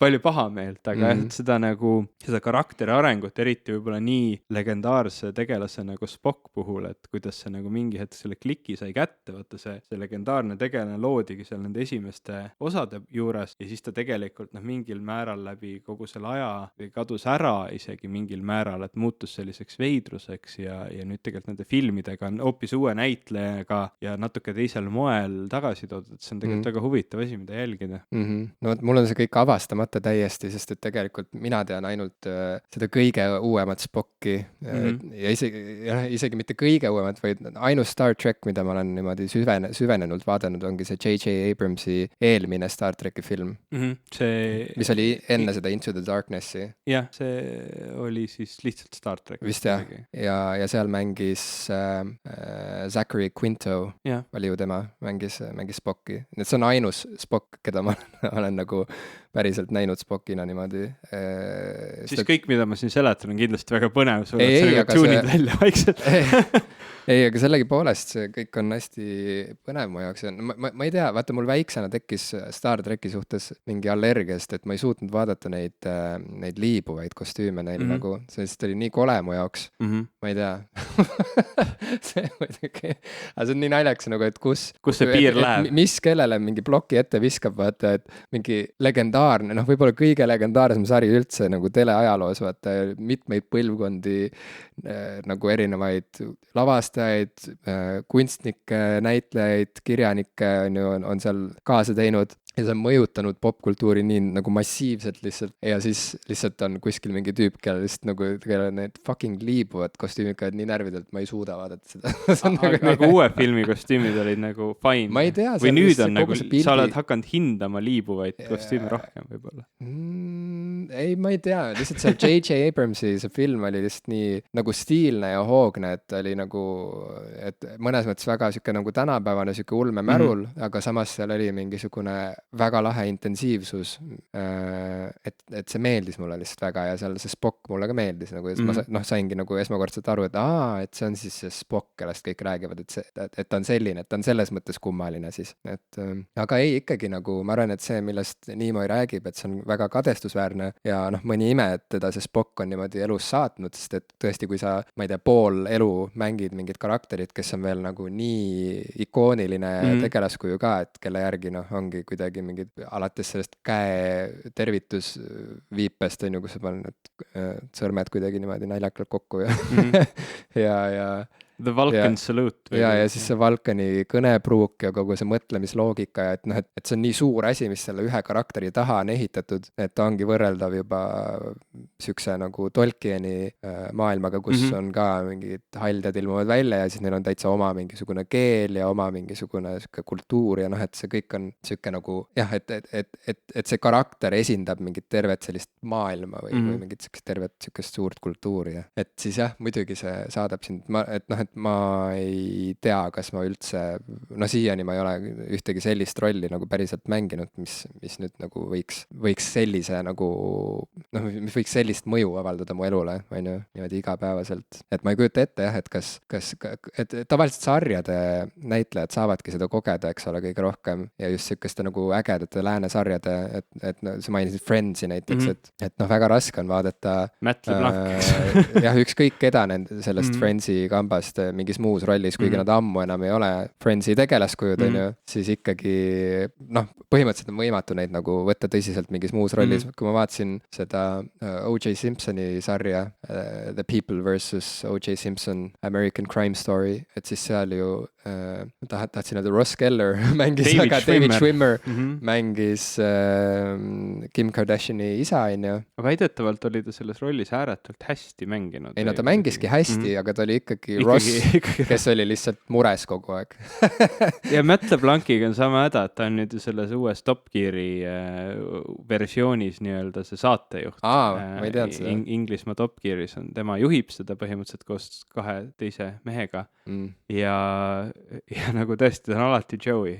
palju pahameelt, aga et seda nagu, seda karakteri arengut, eriti võib-olla nii legendaarse tegelase nagu Spock puhul, et kuidas see nagu mingi hetk selle kliki sai kätte, vaata see legendaarne tegelane loodigi seal nende esimeste osade juures ja siis ta tegelikult noh, mingil määral läbi kogu selle aja kadus ära isegi mingil määral, et muutus selliseks veidruseks ja nüüd tegelikult nende filmidega on hoopis uue näitlejaga ja natuke teisel moel tagasi toodud, et see on tegelikult väga huvitav asi, mida jälgida. No et mul on see kõik avastamata täiesti, sest et tegelikult mina tean ainult seda kõige uuemat Spocki ja isegi mitte kõige uuemat, vaid ainus Star Trek, mida ma olen niimoodi süvenenult vaadanud, ongi see J.J. Abramsi eelmine Star Treki film, mis oli enne seda Into the Darknessi. Jah, see oli siis lihtsalt Star Trek. Vist jah, ja seal mängis Zachary Quinto, oli ju tema, mängis Spocki. Et see on ainus Spock, keda ma olen nagu päriselt näinud Spockina niimoodi. Siis kõik, mida ma siin seletan, on kindlasti väga põnev, sul oled sellega tuunid välja vaikselt. Ei, aga sellegipoolest see kõik on hästi põnev mu jaoks. Ma ei tea, vaata mul väiksena tekkis Star Treki suhtes mingi allergiast, et ma ei suutnud vaadata neid liibuvaid kostüüme neil nagu, sest oli nii kole mu jaoks. Ma ei tea. see on nii naljakas nagu, et kus see piir läheb? Mis kellele mingi ploki ette viskab, vaata, et mingi legendaarne, noh võib-olla kõige legendaarsem sari üldse nagu teleajaloos, vaata mitmeid põlvkondi nagu erinevaid lavastajaid, kunstnikke, näitlejaid, kirjanikke on seal kaasa teinud ja see on mõjutanud popkultuuri nii nagu massiivselt lihtsalt ja siis lihtsalt on kuskil mingi tüüp, kellele need fucking liibuvad kostüümid käivad nii närvidelt, ma ei suuda vaadata seda. Aga uue filmi kostüümid olid nagu fine. Ma ei tea. Või nüüd on nagu, sa oled hakanud hindama liibuvaid kostüüme rohkem võib-olla? Ei, ma ei tea, lihtsalt seal J.J. Abramsi see film oli lihtsalt nii nagu stiilne ja hoogne, et oli nagu, et mõnes mõttes väga siuke nagu tänapäevane siuke ulmemärul, aga samas seal oli mingisugune väga lahe intensiivsus, et see meeldis mulle lihtsalt väga ja seal see Spock mulle ka meeldis nagu, ma saingi nagu esmakordselt aru, et see on siis see Spock, kellest kõik räägivad, et ta on selline, et ta on selles mõttes kummaline siis, et aga ei, ikkagi nagu ma arvan, et see, millest Nimoy räägib, et see on väga kadestusväärne ja noh, mõni ime, et teda see Spock on niimoodi elus saatnud, sest et tõesti, kui sa, ma ei tea, pool elu mängid mingid karakterid, kes on veel nagu nii ikooniline tegelaskuju ka, et kelle järgi noh, ongi kuidagi mingid, alates sellest käe tervitusviipest on ju, kus sa paned sõrmed kuidagi niimoodi naljakalt kokku ja The Vulcan Salute. Ja siis see Vulcani kõnepruuk ja kogu see mõtlemisloogika ja et noh, et see on nii suur asi, mis selle ühe karakteri taha on ehitatud, et ta ongi võrreldav juba siukse nagu Tolkieni maailmaga, kus on ka mingid haldjad ilmuvad välja ja siis neil on täitsa oma mingisugune keel ja oma mingisugune siuke kultuur ja noh, et see kõik on siuke nagu jah, et see karakter esindab mingit tervet sellist maailma või mingit tervet siukest suurt kultuuri ja et siis jah, muidugi see saadab sind, et noh, et ma ei tea, kas ma üldse, siiani ma ei ole ühtegi sellist rolli nagu päriselt mänginud, mis nüüd nagu võiks sellise nagu, mis võiks sellist mõju avaldada mu elule, on ju, niimoodi igapäevaselt. Et ma ei kujuta ette jah, et tavaliselt sarjade näitlejad saavadki seda kogeda, eks ole, kõige rohkem ja just sihukeste nagu ägedate läänesarjade, et sa mainisid Friendsi näiteks, et väga raske on vaadata Matt LeBlanc. jah, ükskõik keda sellest Friendsi kambast mingis muus rollis, kuigi nad ammu enam ei ole Friendsi tegelaskujud, on ju, siis ikkagi põhimõtteliselt on võimatu neid nagu võtta tõsiselt mingis muus rollis. Kui ma vaatasin seda O.J. Simpsoni sarja The People vs. O.J. Simpson American Crime Story, et siis seal ju tahtsin öelda Ross Geller mängis, aga David Schwimmer mängis Kim Kardashiani isa, on ju. Väidetavalt oli ta selles rollis ääretult hästi mänginud. Ei no ta mängiski hästi, aga ta oli ikkagi Ross, kes oli lihtsalt mures kogu aeg. Ja Matt LeBlanciga on sama häda, et ta on nüüd selles uues Top Geari versioonis nii-öelda see saatejuht. Ma ei teadnud seda. Inglismaa Top Gearis on, tema juhib seda põhimõtteliselt koos 2 teise mehega ja nagu tõesti, ta on alati Joey.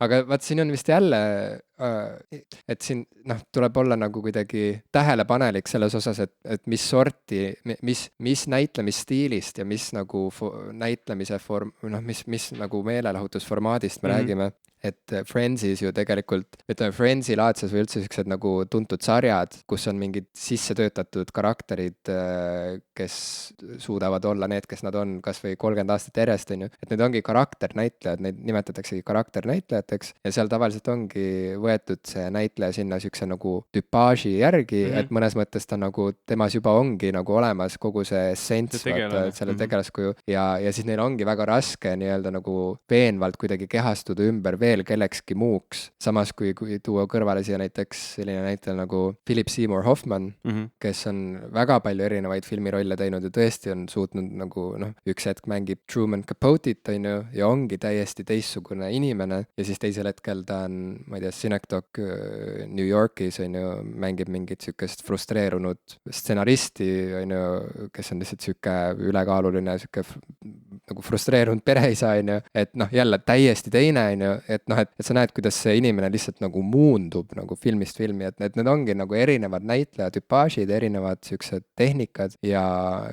Aga vaat siin on vist jälle, et siin tuleb olla nagu kuidagi tähelepanelik selles osas, et mis sorti, mis näitlemisstiilist ja mis nagu näitlemise mis nagu meelelahutusformaadist me räägime. Et Friendsis ju tegelikult, ütleme Friendsi laadses või üldse sellised nagu tuntud sarjad, kus on mingid sisse töötatud karakterid, kes suudavad olla need, kes nad on kas või 30 aastat järjest, on ju. Et need ongi karakternäitlejad, neid nimetataksegi karakternäitlejateks ja seal tavaliselt ongi võetud see näitleja sinna siukse nagu tüpaaži järgi, et mõnes mõttes ta nagu, temas juba ongi nagu olemas kogu see essents, selle tegelaskuju ja siis neil ongi väga raske nii-öelda nagu veenvalt kuidagi kehastuda ümber veel kellekski muuks. Samas kui tuua kõrvale siia näiteks selline näitel nagu Philip Seymour Hoffman, kes on väga palju erinevaid filmirolle teinud ja tõesti on suutnud nagu üks hetk mängib Truman Capote'it, on ju, ja ongi täiesti teistsugune inimene ja siis teisel hetkel ta on, ma ei tea, Synecdoche New Yorkis, on ju, mängib mingit sükest frustreerunud stsenaristi, on ju, kes on lihtsalt süke ülekaaluline, süke nagu frustreerunud pereisa, on ju, et jälle täiesti teine, on ju, et sa näed, kuidas see inimene lihtsalt nagu muundub nagu filmist filmi, et need ongi nagu erinevad näitlejatüpaažid, erinevad siuksed tehnikad ja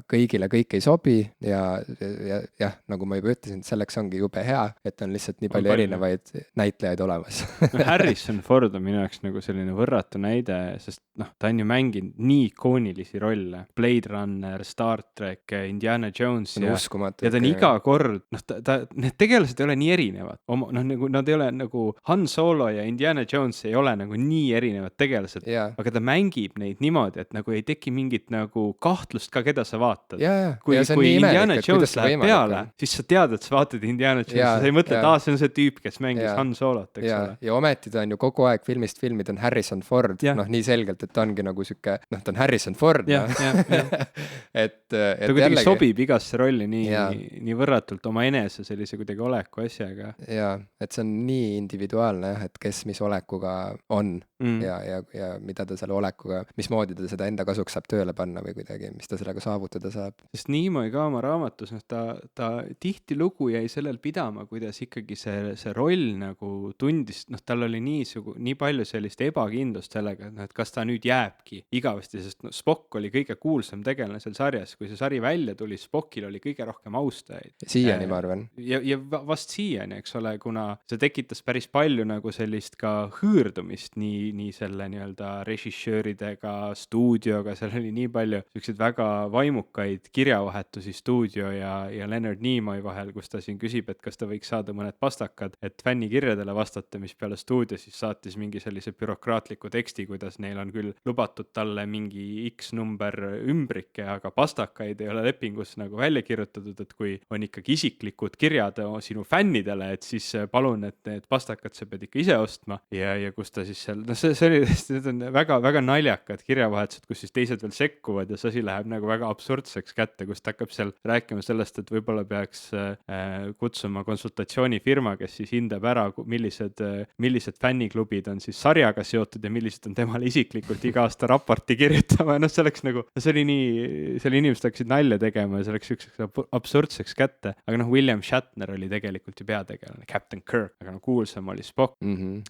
kõigile kõik ei sobi ja nagu ma juba ütlesin, selleks ongi jube hea, et on lihtsalt nii palju erinevaid näitlejaid olemas. Harrison Ford on minu jaoks nagu selline võrratu näide, sest ta on ju mänginud nii ikoonilisi rolle. Blade Runner, Star Trek, Indiana Jones ja ta on iga kord, need tegelased ei ole nii erinevad. Nagu nad ei ole nagu Han Solo ja Indiana Jones ei ole nagu nii erinevad tegelased, aga ta mängib neid niimoodi, et nagu ei teki mingit nagu kahtlust ka, keda sa vaatad. Kui Indiana Jones läheb peale, siis sa tead, et sa vaatad Indiana Jones, sa ei mõtle, et see on see tüüp, kes mängis Han Solot, eks ole. Ja ometi ta on ju kogu aeg filmist filmid on Harrison Ford, nii selgelt, et ta ongi nagu süke, ta on Harrison Ford. Ta kuidagi sobib igasse rolli nii võrratult oma enese sellise kuidagi oleku asjaga. Ja, et see on nii individuaalne, et kes mis olekuga on ja mida ta selle olekuga, mismoodi ta seda enda kasuks saab tööle panna või kuidagi, mis ta sellega saavutada saab. Sest Nimoy ka oma raamatus, ta tihtilugu jäi sellel pidama, kuidas ikkagi see roll nagu tundis, tal oli nii palju sellist ebakindlust sellega, et kas ta nüüd jääbki igavesti, sest Spock oli kõige kuulsam tegelane seal sarjas, kui see sari välja tuli, Spockil oli kõige rohkem austajaid. Siiani ma arvan. Ja vast siiani, eks ole, kuna see tekitas päris palju nagu sellist ka hõõrdumist nii selle nii-öelda režissööridega, stuudioga, seal oli nii palju selliseid väga vaimukaid kirjavahetusi stuudio ja Leonard Nimoy vahel, kus ta siin küsib, et kas ta võiks saada mõned pastakad, et fännikirjadele vastata, mis peale stuudio siis saatis mingi sellise bürokraatliku teksti, kuidas neil on küll lubatud talle mingi X number ümbrike, aga pastakaid ei ole lepingus nagu välja kirjutatud, et kui on ikkagi isiklikud kirjad sinu fännidele, et siis palun, et need pastakad sa pead ikka ise ostma ja kus ta siis seal, need on väga naljakad kirjavahetused, kus siis teised veel sekkuvad ja see asi läheb nagu väga absurdseks kätte, kus ta hakkab seal rääkima sellest, et võib-olla peaks kutsuma konsultatsioonifirma, kes siis hindab ära, millised fänniklubid on siis sarjaga seotud ja millised on temale isiklikult iga aasta raporti kirjutama ja see oleks nagu, see oli inimesed hakkasid nalja tegema ja see oleks üks absurdseks läks kätte, aga noh, William Shatner oli tegelikult ju peategelane, Captain Kirk, aga no kuulsam oli Spock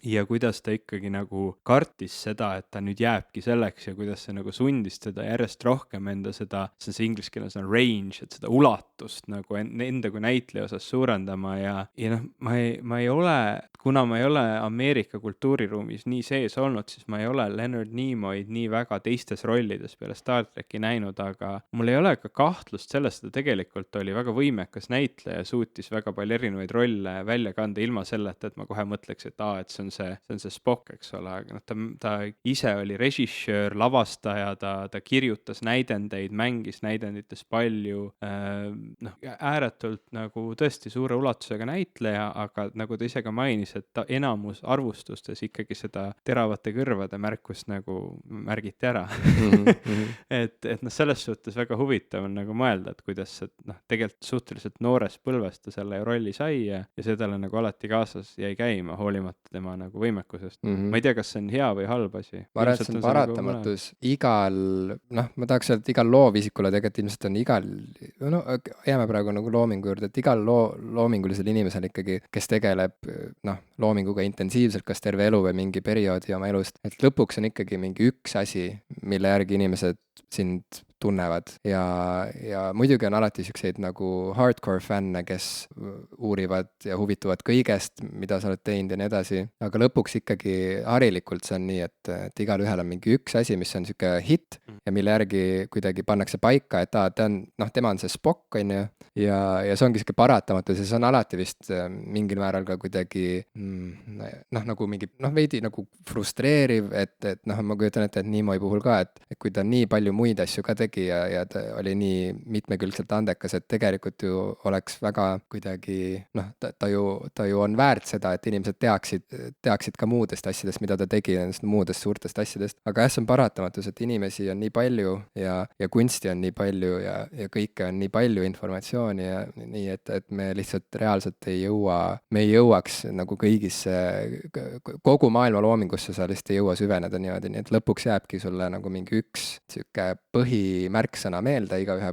ja kuidas ta ikkagi nagu kartis seda, et ta nüüd jääbki selleks ja kuidas see nagu sundis teda järjest rohkem enda seda, see inglise keeles on range, et seda ulatust nagu enda kui näitleja osas suurendama ja noh, ma ei ole, kuna ma ei ole Ameerika kultuuriruumis nii sees olnud, siis ma ei ole Leonard Nimoy'd nii väga teistes rollides peale Star Treki näinud, aga mul ei ole ka kahtlust sellest, et ta tegelikult oli väga võimekas näitleja ja suutis väga palju erinevaid rolle välja kanda ilma selleta, et ma kohe mõtleks, et et see on see Spock, eks ole, aga noh, ta ise oli režissöör, lavastaja, ta kirjutas näidendeid, mängis näidendites palju, noh, ääretult nagu tõesti suure ulatusega näitleja, aga nagu ta ise ka mainis, et ta enamus arvustustes ikkagi seda teravate kõrvade märkust nagu märgiti ära. et noh, selles suhtes väga huvitav on nagu mõelda, et kuidas noh, tegelikult suhteliselt noorest põlvest ta selle rolli sai ja see talle nagu alati kaasas jäi käima, hoolimata tema nagu võimekusest. Ma ei tea, kas see on hea või halb asi. Ma arvan, et see on paratamatus igal, noh, ma tahaks öelda, et igal loovisikule tegelikult ilmselt on igal, no jääme praegu nagu loomingu juurde, et igal loomingulisel inimesel ikkagi, kes tegeleb, noh, loominguga intensiivselt, kas terve elu või mingi perioodi oma elust, et lõpuks on ikkagi mingi üks asi, mille järgi inimesed sind tunnevad ja muidugi on alati selliseid nagu hardcore fänne, kes uurivad ja huvituvad kõigest, mida sa oled teinud ja nii edasi, aga lõpuks ikkagi harilikult see on nii, et igalühel on mingi üks asi, mis on sihuke hitt ja mille järgi kuidagi pannakse paika, et ta on, noh, tema on see Spock, on ju, ja see ongi sihuke paratamatus ja see on alati vist mingil määral ka kuidagi noh, nagu mingi, noh, veidi nagu frustreeriv, et noh, ma kujutan ette, et Nimoy puhul ka, et kui ta nii palju muid asju ka tegi ja ta oli nii mitmekülgselt andekas, et tegelikult ju oleks väga kuidagi, noh, ta ju on väärt seda, et inimesed teaksid ka muudest asjadest, mida ta tegi, muudest suurtest asjadest, aga jah, see on paratamatus, et inimesi on nii palju ja kunsti on nii palju ja kõike on nii palju informatsiooni ja nii, et me lihtsalt reaalselt ei jõuaks nagu kõigisse, kogu maailma loomingusse sa lihtsalt ei jõua süveneda niimoodi, nii et lõpuks jääbki sulle nagu mingi üks sihuke põhimärksõna meelde igaühe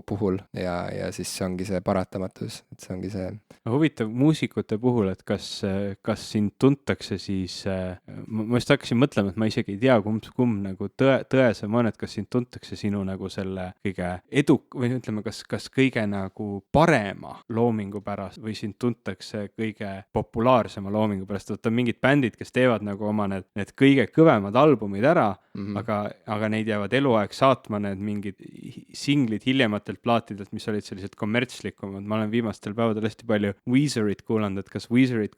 puhul ja siis see ongi see paratamatus, et see ongi see. Huvitav muusikute puhul, et kas sind tuntakse siis, ma just hakkasin mõtlema, et ma isegi ei tea, kumb nagu tõesem on, et kas sind tuntakse sinu nagu selle kõige või ütleme, kas kõige nagu parema loomingu pärast või sind tuntakse kõige populaarsema loomingu pärast, et on mingid bändid, kes teevad nagu oma need kõige kõvemad albumid ära, aga neid jäävad eluaeg saatma need mingid singlid hiljematelt plaatidelt, mis olid sellised kommertslikumad. Ma olen viimastel päevadel hästi palju Weezerit kuulanud, et kas Weezerit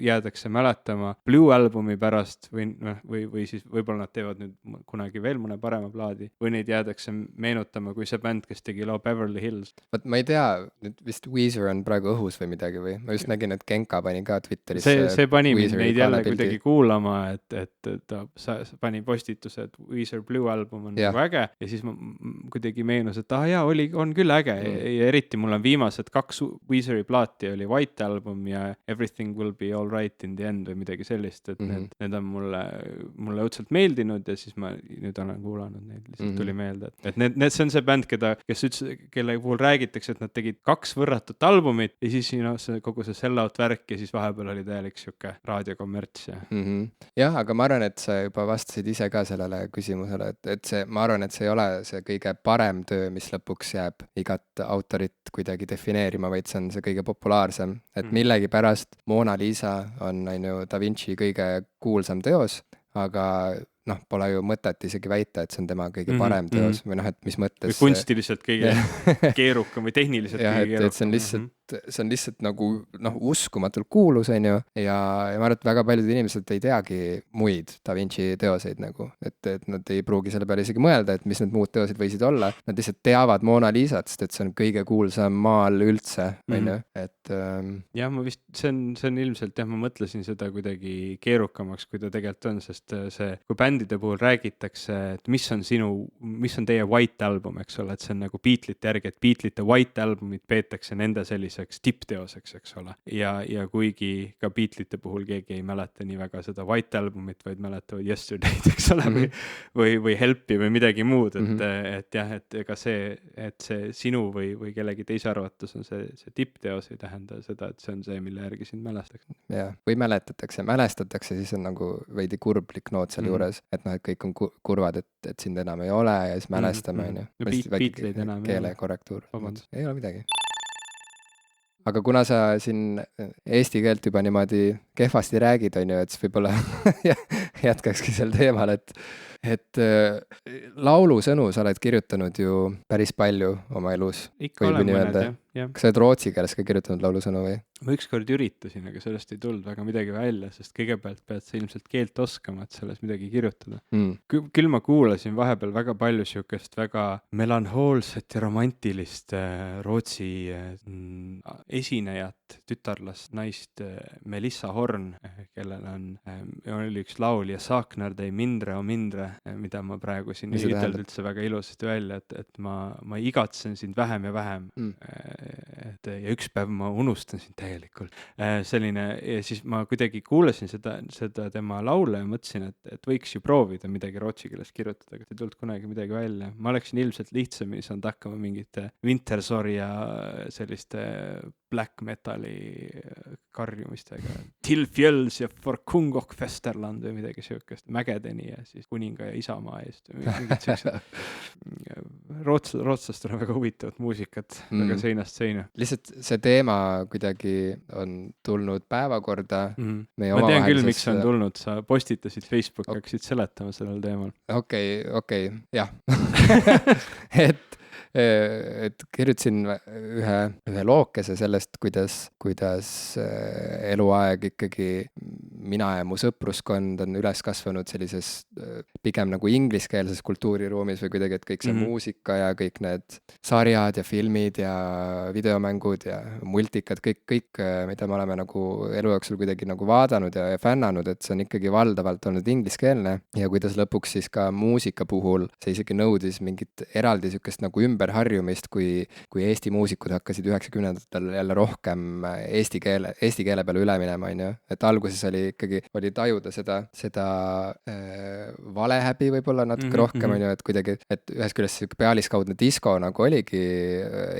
jäädakse mäletama Blue albumi pärast või siis võib-olla nad teevad nüüd kunagi veel mõne parema plaadi või neid jäädakse meenutama kui see bänd, kes tegi loo Beverly Hills. Vot ma ei tea, nüüd vist Weezer on praegu õhus või midagi või? Ma just nägin, et Genka pani ka Twitteris see pani neid jälle kuidagi kuulama, et ta pani postituse, et Weezer Blue album on nagu äge ja siis ma kuidagi meenus, et on küll äge ja eriti mul on viimased 2 Weezeri plaati oli White album ja Everything Will Be All Right in the End või midagi sellist, et need on mulle õudselt meeldinud ja siis ma nüüd olen kuulanud neid, lihtsalt tuli meelde, et see on see bänd, kelle puhul räägitakse, et nad tegid 2 võrratut albumit ja siis kogu see sell-out värk ja siis vahepeal oli täielik sihuke raadiokommerts ja jah, aga ma arvan, et sa juba vastasid ise ka sellele küsimusele, et see, ma arvan, et see ei ole see kõige parem töö, mis lõpuks jääb igat autorit kuidagi defineerima, vaid see on see kõige populaarsem, et millegipärast Mona Lisa on ju Da Vinci kõige kuulsam teos, aga noh, pole ju mõtet isegi väita, et see on tema kõige parem teos või noh, et mis mõttes või kunstiliselt kõige keerukam või tehniliselt kõige keerukam. Et see on lihtsalt nagu noh, uskumatult kuulus, on ju, ja ma arvan, et väga paljud inimesed ei teagi muid Da Vinci teoseid nagu, et nad ei pruugi selle peale isegi mõelda, et mis need muud teosed võisid olla, nad lihtsalt teavad Mona Lisat, sest et see on kõige kuulsam maal üldse, on ju, et jah, ma vist, see on ilmselt jah, ma mõtlesin seda kuidagi keerukamaks, kui ta tegelikult on, sest see, kui bänd bändide puhul räägitakse, et mis on teie White Album, eks ole, et see on nagu Beatlesite järgi, et Beatlesite White Albumit peetakse nende selliseks tippteoseks, eks ole. Ja kuigi ka Beatlesite puhul keegi ei mäleta nii väga seda White Albumit, vaid mäletavad Yesterday'd, eks ole, või Helpi või midagi muud, et jah, et ega see, et see sinu või kellegi teise arvates on see tippteos, ei tähenda seda, et see on see, mille järgi sind mälestatakse. Jah, või mälestatakse, siis on nagu veidi kurblik noot seal juures, et noh, et kõik on kurvad, et sind enam ei ole ja siis mälestame, on ju. Beatleid enam ei ole. Keelekorrektuur. Ei ole midagi. Aga kuna sa siin eesti keelt juba niimoodi kehvasti räägid, on ju, et siis võib-olla jätkakski sel teemal, et laulusõnu sa oled kirjutanud ju päris palju oma elus. Ikka olen mõned, jah. Kas sa oled rootsi keeles ka kirjutanud laulusõnu või? Ma ükskord üritasin, aga sellest ei tulnud väga midagi välja, sest kõigepealt pead sa ilmselt keelt oskama, et selles midagi kirjutada. Küll ma kuulasin vahepeal väga palju siukest väga melanhoolset ja romantilist rootsi esinejat, tütarlast, naist Melissa Horn, kellel oli üks laul ja Saaknar tei mindre o mindre, mida ma praegu siin ei ütelnud üldse väga ilusasti välja, et ma igatsen sind vähem ja vähem. Ja üks päev ma unustan sind täielikult. Selline, ja siis ma kuidagi kuulasin seda tema laule ja mõtlesin, et võiks ju proovida midagi rootsi keeles kirjutada, aga ei tulnud kunagi midagi välja. Ma oleksin ilmselt lihtsamini saanud hakkama mingite Wintersorry ja selliste black metali karjumistega. Till fjells ja for kungok Festerland või midagi siukest, mägedeni ja siis kuninga ja isamaa eest. Mingid siuksed rootslastel on väga huvitavat muusikat, väga seinast seina. Lihtsalt see teema kuidagi on tulnud päevakorda. Ma tean küll, miks see on tulnud, sa postitasid Facebooki, hakkasid seletama sellel teemal. Okei, jah. et kirjutasin ühe lookese sellest, kuidas eluaeg ikkagi mina ja mu sõpruskond on üles kasvanud sellises pigem nagu ingliskeelses kultuuriruumis või kuidagi, et kõik see muusika ja kõik need sarjad ja filmid ja videomängud ja multikad, kõik, mida me oleme nagu elu jooksul kuidagi nagu vaadanud ja fännanud, et see on ikkagi valdavalt olnud ingliskeelne ja kuidas lõpuks siis ka muusika puhul see isegi nõudis mingit eraldi sükest nagu ümberharjumist, kui Eesti muusikud hakkasid 90-ndatel jälle rohkem eesti keele peale üle minema, on ju. Et alguses oli tajuda seda valehäbi võib-olla natuke rohkem, on ju, et kuidagi, et ühest küljest see pealiskaudne disko nagu oligi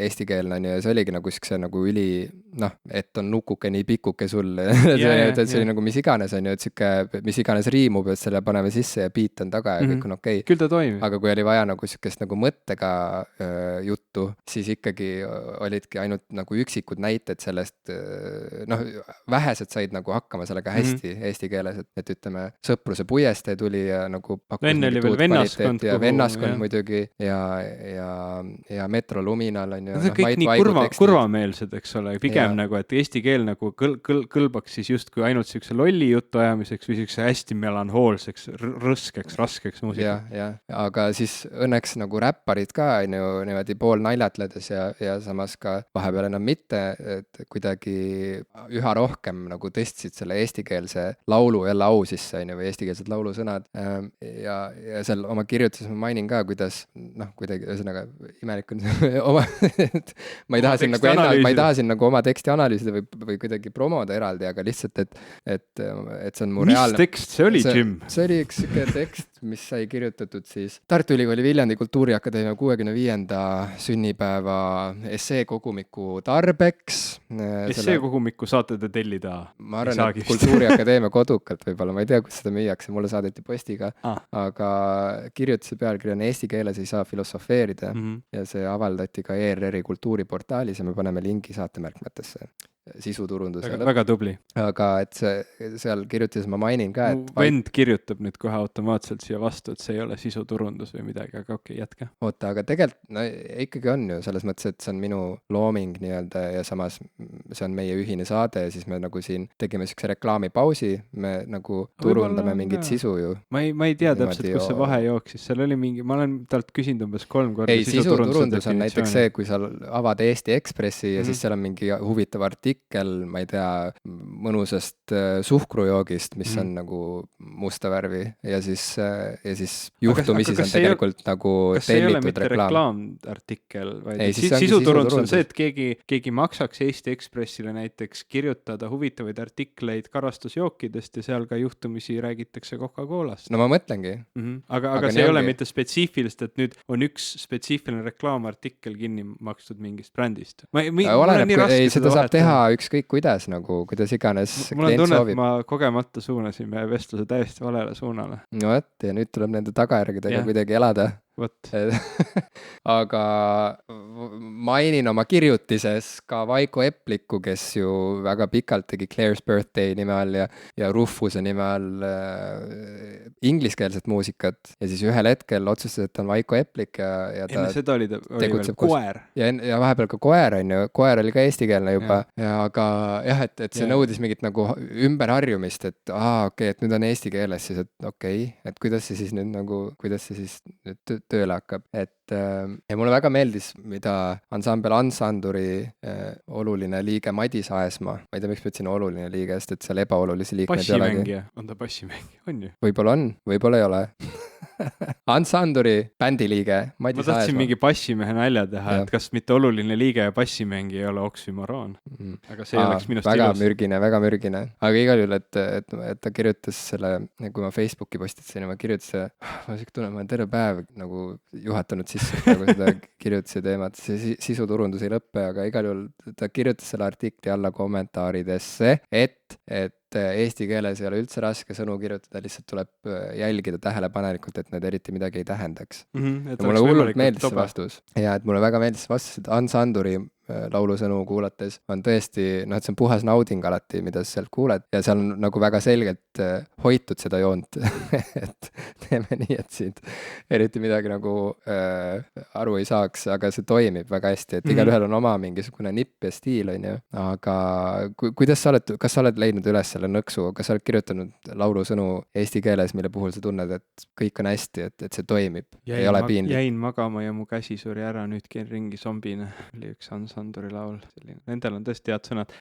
eestikeelne, on ju, ja see oligi nagu siukse nagu et on nukuke nii pikuke sul, et see oli nagu mis iganes, on ju, et siuke, mis iganes riimub, et selle paneme sisse ja beat on taga ja kõik on okei. Küll ta toimib. Aga kui oli vaja nagu siukest nagu mõttega juttu, siis ikkagi olidki ainult nagu üksikud näited sellest, vähesed said nagu hakkama sellega hästi eesti keeles, et ütleme, Sõpruse puiestee tuli ja nagu pakkus mingit uut kvaliteeti ja Vennaskond muidugi ja Metro Luminal on ju. Need on kõik nii kurvameelsed, eks ole, pigem nagu, et eesti keel nagu kõlbaks siis just kui ainult siukse lolli jutu ajamiseks või siukse hästi melanhoolseks, rõskeks, raskeks muusikaks. Ja, aga siis õnneks nagu räpparid ka on ju niimoodi pool naljatledes ja samas ka vahepeal enam mitte, et kuidagi üha rohkem nagu tõstsid selle eestikeelse laulu jälle au sisse on ju, või eestikeelsed laulusõnad ja seal oma kirjutises ma mainin ka, kuidas kuidagi ühesõnaga imelik on ma ei taha siin nagu oma teksti analüüsida või kuidagi promoda eraldi, aga lihtsalt, et see on mu reaalne... Mis tekst see oli, Jim? See oli üks tekst, mis sai kirjutatud siis Tartu Ülikooli Viljandi Kultuuriakadeemia 65. sünnipäeva esseekogumiku tarbeks. Esseekogumikku saate te tellida? Ma arvan, et Kultuuriakadeemia kodukalt võib-olla, ma ei tea, kus seda müüakse, mulle saadeti postiga, aga kirjutuse pealkiri on Eesti keeles ei saa filosofeerida ja see avaldati ka ERR-i kultuuriportaalis ja me paneme lingi saatemärkmetesse. Sisuturunduse väga tubli. Aga et seal kirjutises ma mainin ka, et vend kirjutab nüüd kohe automaatselt siia vastu, et see ei ole sisuturundus või midagi, aga okei, jätka. Oota, aga tegelikult ikkagi on ju selles mõttes, et see on minu looming nii-öelda ja samas see on meie ühine saade ja siis me nagu siin tegime siukse reklaamipausi, me nagu turundame mingit sisu ju. Ma ei tea täpselt, kus see vahe jooksis, seal oli mingi, ma olen talt küsinud umbes 3 korda. Ei, sisuturundus on näiteks see, kui sa avad Eesti Ekspressi ja siis seal on mingi huvitav artikkel artikkel, ma ei tea, mõnusast suhkrujoogist, mis on nagu musta värvi ja siis juhtumisi see on tegelikult nagu tellitud reklaamartikkel, vaid sisuturundus on see, et keegi maksaks Eesti Ekspressile näiteks kirjutada huvitavaid artikleid karastusjookidest ja seal ka juhtumisi räägitakse Coca-Colast. No ma mõtlengi. Aga see ei ole mitte spetsiifilist, et nüüd on üks spetsiifiline reklaamartikkel kinni makstud mingist brändist. Seda saab teha ükskõik kuidas, nagu kuidas iganes klient soovib. Mul on tunne, et ma kogemata suunasin meie vestluse täiesti valele suunale. No et, ja nüüd tuleb nende tagajärgedega kuidagi elada. Aga mainin oma kirjutises ka Vaiko Eplikku, kes ju väga pikalt tegi Claire's Birthday nime all ja Rufuse nime all ingliskeelset muusikat ja siis ühel hetkel otsustas, et on Vaiko Eplik ja ta enne seda oli veel koer. Ja vahepeal ka koer on ju, koer oli ka eestikeelne juba, aga jah, et see nõudis mingit nagu ümberharjumist, et okei, et nüüd on eesti keeles, siis et okei, et kuidas see siis nüüd tööle hakkab, ja mulle väga meeldis, mida ansambel Ansanduri oluline liige Madis Aesmaa, ma ei tea, miks ma ütlesin oluline liige, sest et seal ebaolulisi liikmeid ei olegi. Bassimängija, on ta bassimängija, on ju? Võib-olla on, võib-olla ei ole. Ansanduri bändiliige Madis Aesmaa. Ma tahtsin mingi bassimehe nalja teha, et kas mitte oluline liige ja bassimängija ei ole oksümoroon. Aga see oleks minust väga ilus. Väga mürgine. Aga igal juhul, et ta kirjutas selle, kui ma Facebooki postitasin, ma kirjutasin, ma tunne, ma olen terve päev nagu juhatanud sisse nagu seda kirjutuse teemat, see sisuturundus ei lõppe, aga igal juhul ta kirjutas selle artikli alla kommentaaridesse, et eesti keeles ei ole üldse raske sõnu kirjutada, lihtsalt tuleb jälgida tähelepanelikult, et need eriti midagi ei tähendaks. Ja mulle hullult meeldis see vastus. Ja et mulle väga meeldis see vastus, et Ansanduri laulusõnu kuulates on tõesti, et see on puhas nauding alati, mida sa sealt kuuled ja seal on nagu väga selgelt hoitud seda joont, et teeme nii, et siit eriti midagi nagu aru ei saaks, aga see toimib väga hästi, et igalühel on oma mingisugune nipp ja stiil, on ju, aga kuidas kas sa oled leidnud üles selle nõksu, kas sa oled kirjutanud laulusõnu eesti keeles, mille puhul sa tunned, et kõik on hästi, et see toimib, ei ole piinlik? Jäin magama ja mu käsi suri ära, nüüd käin ringi zombine, oli üks Ansanduri laul, nendel on tõesti head sõnad.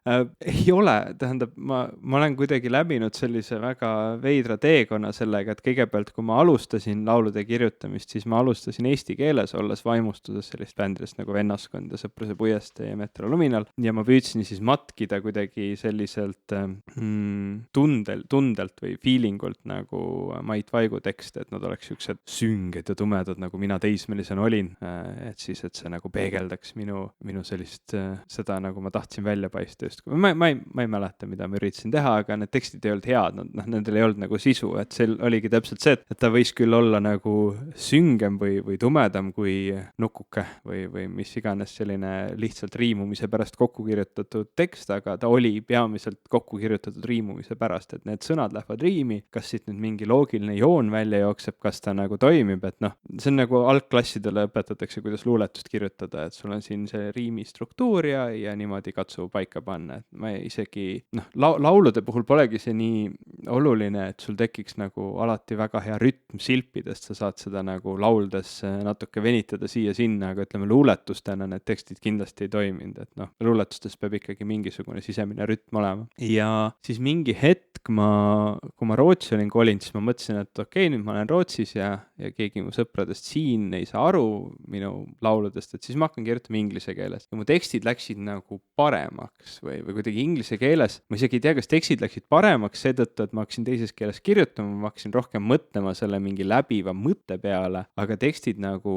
Ei ole, tähendab, ma olen kuidagi läbinud sellise väga veidra teekonna sellega, et kõigepealt, kui ma alustasin laulude kirjutamist, siis ma alustasin eesti keeles, olles vaimustuses sellist bändidest nagu Vennaskond ja Sõpruse puiestee ja Metro Luminal ja ma püüdsin siis matkida kuidagi selliselt tundelt või feelingult nagu Mait Vaigu tekste, et nad oleks siuksed sünged ja tumedad, nagu mina teismelisena olin, et siis, et see nagu peegeldaks minu seda, nagu ma tahtsin välja paista just. Ma ei mäleta, mida ma üritasin teha, aga need tekstid ei olnud head, nendel ei olnud nagu sisu, et see oligi täpselt see, et ta võis küll olla nagu süngem või tumedam kui Nukuke või mis iganes selline lihtsalt riimumise pärast kokku kirjutatud tekst, aga ta oli peamiselt kokku kirjutatud riimumise pärast, et need sõnad lähevad riimi, kas siit nüüd mingi loogiline joon välja jookseb, kas ta nagu toimib, et see on nagu algklassidele õpetatakse, kuidas luuletust kirjutada, et sul on siin see riimi struktuur ja niimoodi katsu paika panna, et ma isegi, laulude puhul polegi see nii oluline, et sul tekiks nagu alati väga hea rütm silpidest, sa saad seda nagu lauldes natuke venitada siia-sinna, aga ütleme luuletustena need tekstid kindlasti ei toiminud, et luuletustes peab ikkagi mingisugune sisemine rütm olema. Ja siis mingi hetk kui ma Rootsi olin kolinud, siis ma mõtlesin, et okei, nüüd ma olen Rootsis ja keegi mu sõpradest siin ei saa aru minu lauludest, et siis ma hakkan kirjutama inglise keeles. Ja mu tekstid läksid nagu paremaks või kuidagi inglise keeles. Ma isegi ei tea, kas tekstid läksid paremaks seetõttu, et ma hakkasin teises keeles kirjutama, ma hakkasin rohkem mõtlema selle mingi läbiva mõtte peale, aga tekstid nagu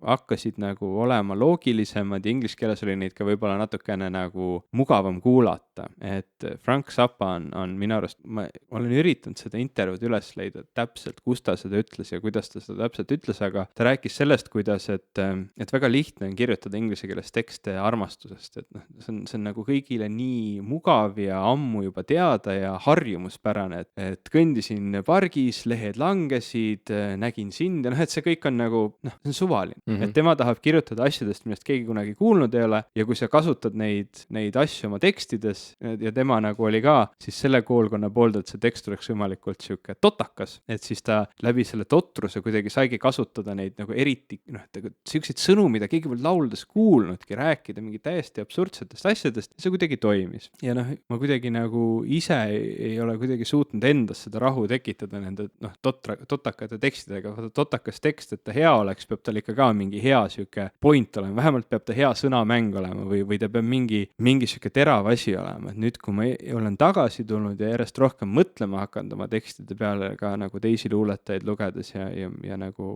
hakkasid nagu olema loogilisemad ja inglise keeles oli neid ka võib-olla natukene nagu mugavam kuulata. Et Frank Zappa on minu arust, ma olen üritanud seda intervjuud üles leida täpselt, kus ta seda ütles ja kuidas ta seda täpselt ütles, aga ta rääkis sellest, kuidas, et väga lihtne on kirjutada inglise keeles tekste armastusest, et see on nagu kõigile nii mugav ja ammu juba teada ja harjumuspärane, et kõndisin pargis, lehed langesid, nägin sind ja et see kõik on nagu, see on suvaline, et tema tahab kirjutada asjadest, millest keegi kunagi kuulnud ei ole ja kui sa kasutad neid asju oma tekstides, ja tema nagu oli ka siis selle koolkonna poolt, et see tekst oleks võimalikult sihuke totakas, et siis ta läbi selle totruse kuidagi saigi kasutada neid nagu eriti siukseid sõnu, mida keegi pole lauldes kuulnudki, rääkida mingi täiesti absurdsetest asjadest, see kuidagi toimis. Ja ma kuidagi nagu ise ei ole kuidagi suutnud endas seda rahu tekitada nende totakate tekstidega. Totakas tekst, et ta hea oleks, peab tal ikka ka mingi hea sihuke point olema, vähemalt peab ta hea sõnamäng olema või ta peab mingi sihuke terav asi olema. Et nüüd, kui ma olen tagasi tulnud ja järjest rohkem mõtlema hakanud oma tekstide peale ka nagu teisi luuletajaid lugedes ja nagu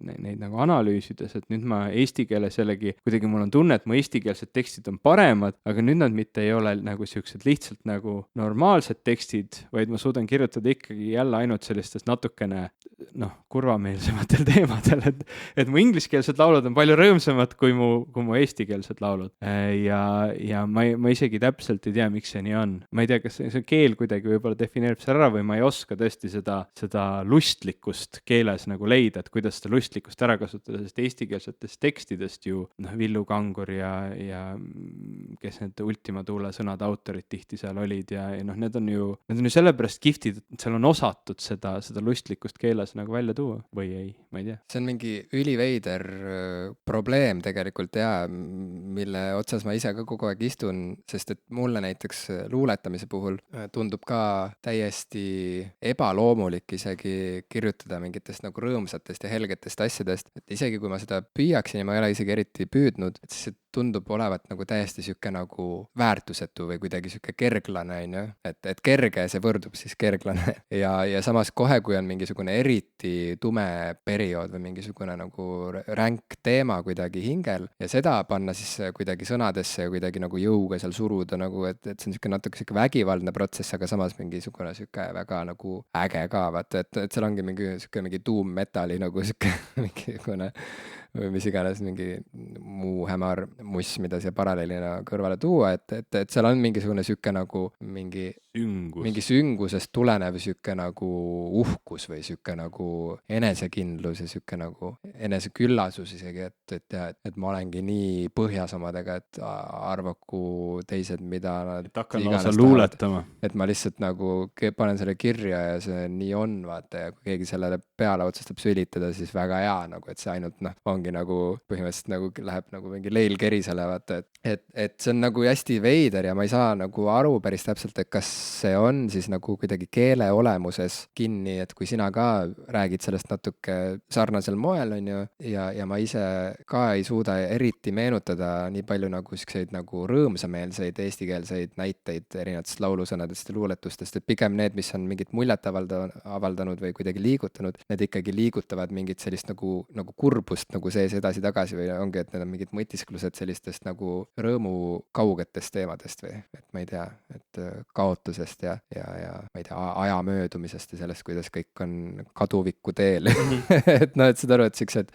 neid nagu analüüsides, et nüüd ma eesti keeles jällegi kuidagi mul on tunne, et mu eestikeelsed tekstid on paremad, aga nüüd nad mitte ei ole nagu siuksed lihtsalt nagu normaalsed tekstid, vaid ma suudan kirjutada ikkagi jälle ainult sellistest natukene kurvameelsematel teemadel, et mu ingliskeelsed laulud on palju rõõmsamad kui mu eestikeelsed laulud. Ja ma isegi täpselt ei tea, miks see nii on. Ma ei tea, kas see keel kuidagi võib-olla defineerib see ära või ma ei oska tõesti seda lustlikkust keeles nagu leida, et kuidas seda lustlikkust ära kasutada, sest eestikeelsetest tekstidest ju Villu Kangur ja kes need Ultima Thule sõnad autorid tihti seal olid ja need on ju sellepärast kihvtid, et seal on osatud seda lustlikkust keeles nagu välja tuua või ei, ma ei tea. See on mingi üliveider probleem tegelikult mille otsas ma ise ka kogu aeg istun, sest et mulle näiteks luuletamise puhul tundub ka täiesti ebaloomulik isegi kirjutada mingitest nagu rõõmsatest ja helgetest asjadest, et isegi kui ma seda püüaksin ja ma ei ole isegi eriti püüdnud, et siis tundub olevat nagu täiesti sihuke nagu väärtusetu või kuidagi sihuke kerglane, on ju, et kerge, see võrdub siis kerglane ja samas kohe, kui on mingisugune eriti tume periood või mingisugune nagu ränk teema kuidagi hingel ja seda panna siis kuidagi sõnadesse ja kuidagi nagu jõuga seal suruda nagu, et see on sihuke natuke sihuke vägivaldne protsess, aga samas mingisugune sihuke väga nagu äge ka, vaata, et seal ongi mingi doom metali nagu sihuke mingisugune või mis iganes mingi muu hämar muss, mida siia paralleelina kõrvale tuua, et seal on mingisugune sihuke nagu mingi süngusest tulenev sihuke nagu uhkus või sihuke nagu enesekindlus ja sihuke nagu eneseküllasus isegi, et ma olengi nii põhjas omadega, et arvaku teised, mida nad hakkan lausa luuletama. Et ma lihtsalt nagu panen selle kirja ja see nii on, vaata, ja kui keegi sellele peale otsustab sülitada, siis väga hea nagu, et see ainult ongi nagu põhimõtteliselt nagu läheb nagu mingi leil kerisele, vaata, et see on nagu hästi veider ja ma ei saa nagu aru päris täpselt, et kas see on siis nagu kuidagi keele olemuses kinni, et kui sina ka räägid sellest natuke sarnasel moel, on ju, ja ma ise ka ei suuda eriti meenutada nii palju nagu sikseid nagu rõõmsameelseid eestikeelseid näiteid erinevatest laulusõnadest ja luuletustest, et pigem need, mis on mingit muljet avaldanud või kuidagi liigutanud, need ikkagi liigutavad mingit sellist nagu kurbust nagu sees edasi-tagasi või ongi, et need on mingid mõtisklused sellistest nagu rõõmu kaugetest teemadest või, et ma ei tea, et kaotusest ja ma ei tea, aja möödumisest ja sellest, kuidas kõik on kaduviku teel et et saad aru, et siuksed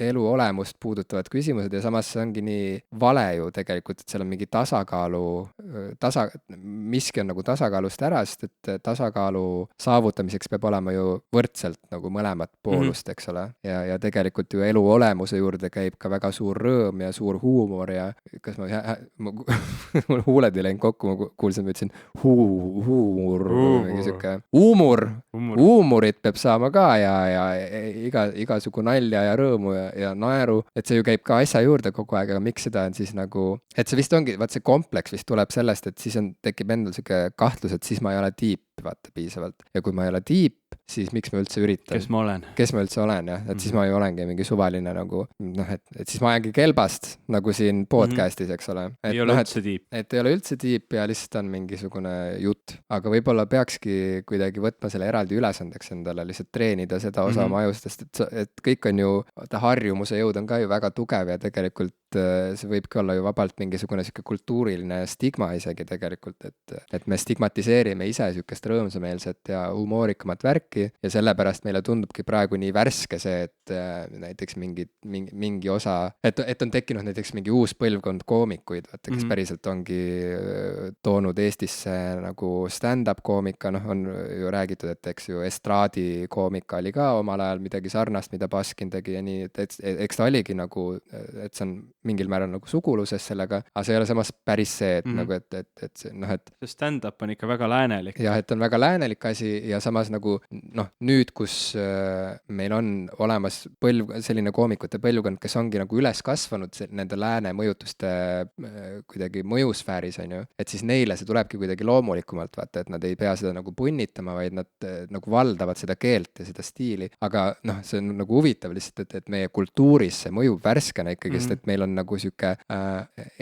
elu olemust puudutavad küsimused ja samas see ongi nii vale ju tegelikult, et seal on mingi miski on nagu tasakaalust ära, sest et tasakaalu saavutamiseks peab olema ju võrdselt nagu mõlemat poolust, eks ole, ja tegelikult ju elu olemuse juurde käib ka väga suur rõõm ja suur huumor ja kas mul huuled ei läinud kokku, ma kuulsin, ma ütlesin huumor, mingi siuke huumorit peab saama ka ja igasugu nalja ja rõõmu ja naeru, et see ju käib ka asja juurde kogu aeg, aga miks seda on siis nagu, et see vist ongi, vaat see kompleks vist tuleb sellest, et siis tekib endal siuke kahtlus, et siis ma ei ole tiip, vaata, piisavalt. Ja kui ma ei ole tiip, siis miks ma üldse üritan? Kes ma üldse olen, jah. Et siis ma ju olengi mingi suvaline nagu, et siis ma ajangi kelbast, nagu siin podcastis, eks ole. Ei ole üldse tiip. Et ei ole üldse tiip ja lihtsalt on mingisugune jutt. Aga võib-olla peakski kuidagi võtma selle eraldi ülesandeks endale, lihtsalt treenida seda osa oma ajustest, et kõik on ju, harjumuse jõud on ka ju väga tugev ja tegelikult see võibki olla ju vabalt mingisugune siuke kultuuriline stigma isegi tegelikult, et me stigmatiseerime ise siukest rõõmsameelset ja humoorikamat värki ja sellepärast meile tundubki praegu nii värske see, et näiteks mingi osa, et on tekkinud näiteks mingi uus põlvkond koomikuid, vaata, kes päriselt ongi toonud Eestisse nagu stand-up koomika, noh, on ju räägitud, et eks ju estraadikoomika oli ka omal ajal midagi sarnast, mida Baskin tegi ja nii, et eks ta oligi nagu, et see on mingil määral nagu suguluses sellega, aga see ei ole samas päris see, et nagu, et see, noh, et see stand-up on ikka väga läänelik. jah, et on väga läänelik asi ja samas nagu, noh, nüüd, kus meil on olemas selline koomikute põlvkond, kes ongi nagu üles kasvanud nende lääne mõjutuste kuidagi mõjusfääris, on ju, et siis neile see tulebki kuidagi loomulikumalt, vaata, et nad ei pea seda nagu punnitama, vaid nad nagu valdavad seda keelt ja seda stiili, aga noh, see on nagu huvitav lihtsalt, et meie kultuuris see mõjub värskena ikkagi, sest et meil on nagu sihuke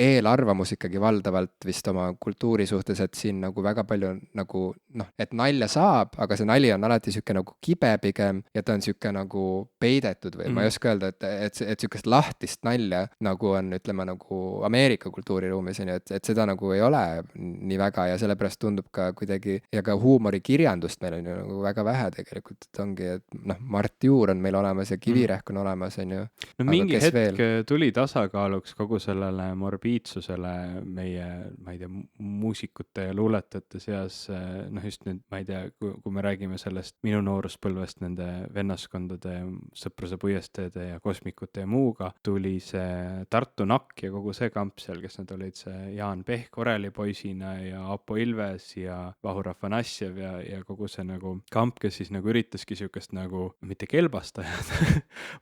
eelarvamus ikkagi valdavalt vist oma kultuuri suhtes, et siin nagu väga palju nagu noh, et nalja saab, aga see nali on alati sihuke nagu kibe pigem ja ta on sihuke nagu peidetud või ma ei oska öelda, et sihukest lahtist nalja nagu on, ütleme nagu Ameerika kultuuriruumis on ju, et seda nagu ei ole nii väga ja sellepärast tundub ka kuidagi ja ka huumorikirjandust meil on ju nagu väga vähe tegelikult, et ongi, et noh, Mart Juur on meil olemas ja Kivirähk on olemas, on ju. No mingi hetk tuli tasakaaluks kogu sellele morbiidsusele meie, ma ei tea, muusikute ja luuletajate seas, noh just nüüd, ma ei tea, kui me räägime sellest minu nooruspõlvest nende vennaskondade, Sõpruse puiesteede ja kosmikute ja muuga, tuli see Tartu Nakk ja kogu see kamp seal, kes nad olid, see Jaan Pehk orelipoisina ja Apo Ilves ja Vahur Afanasjev ja kogu see nagu kamp, kes siis nagu üritaski sihukest nagu, mitte kelbastajad,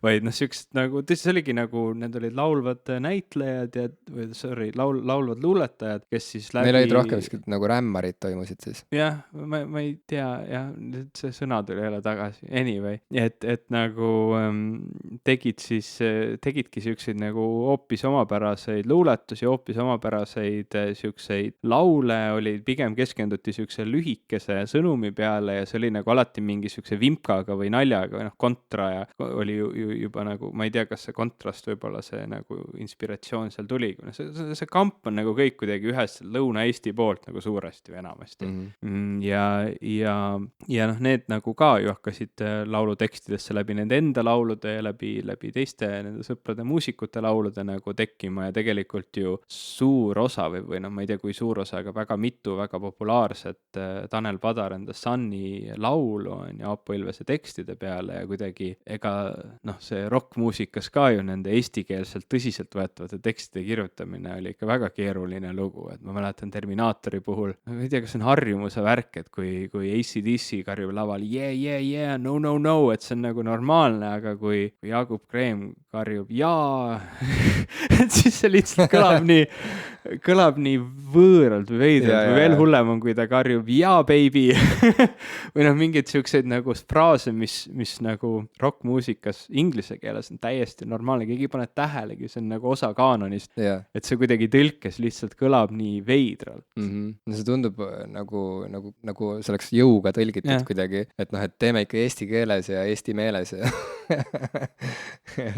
vaid noh, sihukest nagu, tõesti see oligi nagu, need olid laulvad näitlejad ja, või sorry, laulvad luuletajad, kes siis läbi... Neil olid rohkem nagu rämmarid toimusid siis. Jah, ma ei tea, jah, see sõna tuli jälle tagasi, anyway, et nagu tegidki siukseid nagu hoopis omapäraseid luuletusi, hoopis omapäraseid siukseid laule, oli pigem keskenduti siukse lühikese sõnumi peale ja see oli nagu alati mingi siukse vimkaga või naljaga või noh, kontra ja oli juba nagu, ma ei tea, kas see kontrast võib-olla see nagu inspiratsioon seal tuli, see kamp on nagu kõik kuidagi ühest Lõuna-Eesti poolt nagu suuresti või enamasti. Ja noh, need nagu ka ju hakkasid laulutekstidesse läbi nende enda laulude ja läbi teiste nende sõprade muusikute laulude nagu tekkima ja tegelikult ju suur osa või noh, ma ei tea, kui suur osa, aga väga mitu väga populaarset Tanel Padar enda Sunny laulu on ja Apo Ilvese tekstide peale ja kuidagi ega noh, see rokkmuusikas ka ju nende eestikeelselt tõsiselt võetavate tekstide kirjutamine oli ikka väga keeruline lugu, et ma mäletan Terminaatori puhul, ma ei tea, kas see on harjumuse värk, et kui AC/DC karjub laval yeah, no, et see on nagu normaalne, aga kui Jaagup Kreem karjub jaa, et siis see lihtsalt kõlab nii võõralt või veidralt või veel hullem on, kui ta karjub jaa, baby või noh, mingeid siukseid nagu fraase, mis nagu rokkmuusikas inglise keeles on täiesti normaalne, keegi ei pane tähelegi, see on nagu osa kaanonist, et see kuidagi tõlkes lihtsalt kõlab nii veidralt. No see tundub nagu see oleks jõuga tõlgitud kuidagi, et noh, et teeme ikka eesti keeles ja eesti meeles ja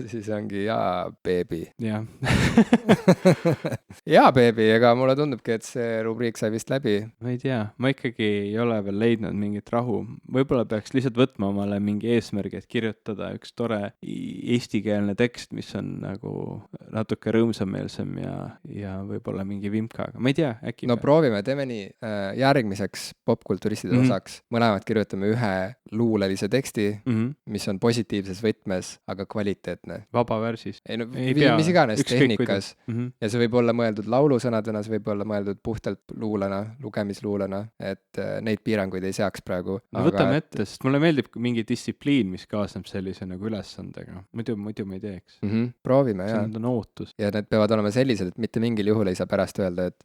siis ongi jaa, baby. Jaa, baby, ega mulle tundubki, et see rubriik sai vist läbi. Ma ei tea, ma ikkagi ei ole veel leidnud mingit rahu. Võib-olla peaks lihtsalt võtma omale mingi eesmärgi, et kirjutada üks tore eestikeelne tekst, mis on nagu natuke rõõmsameelsem ja võib-olla mingi vimkaga. Ma ei tea, äkki... No proovime, teeme nii järgmiseks popkulturistide osaks. Mõlemad kirjutame ühe luulelise teksti, mis on positiivses võtmes, aga kvaliteetne. Vaba värsis. Mis iganes tehnikas. Ja see võib olla mõeldud laulusõnadena, see võib olla mõeldud puhtalt luulena, lugemisluulena, et neid piiranguid ei seaks praegu. Võtame ette, sest mulle meeldib mingi distsipliin, mis kaasneb sellise nagu ülesandega. Muidu ma ei teeks. Proovime, jah. See on ootus. Ja need peavad olema sellised, et mitte mingil juhul ei saa pärast öelda, et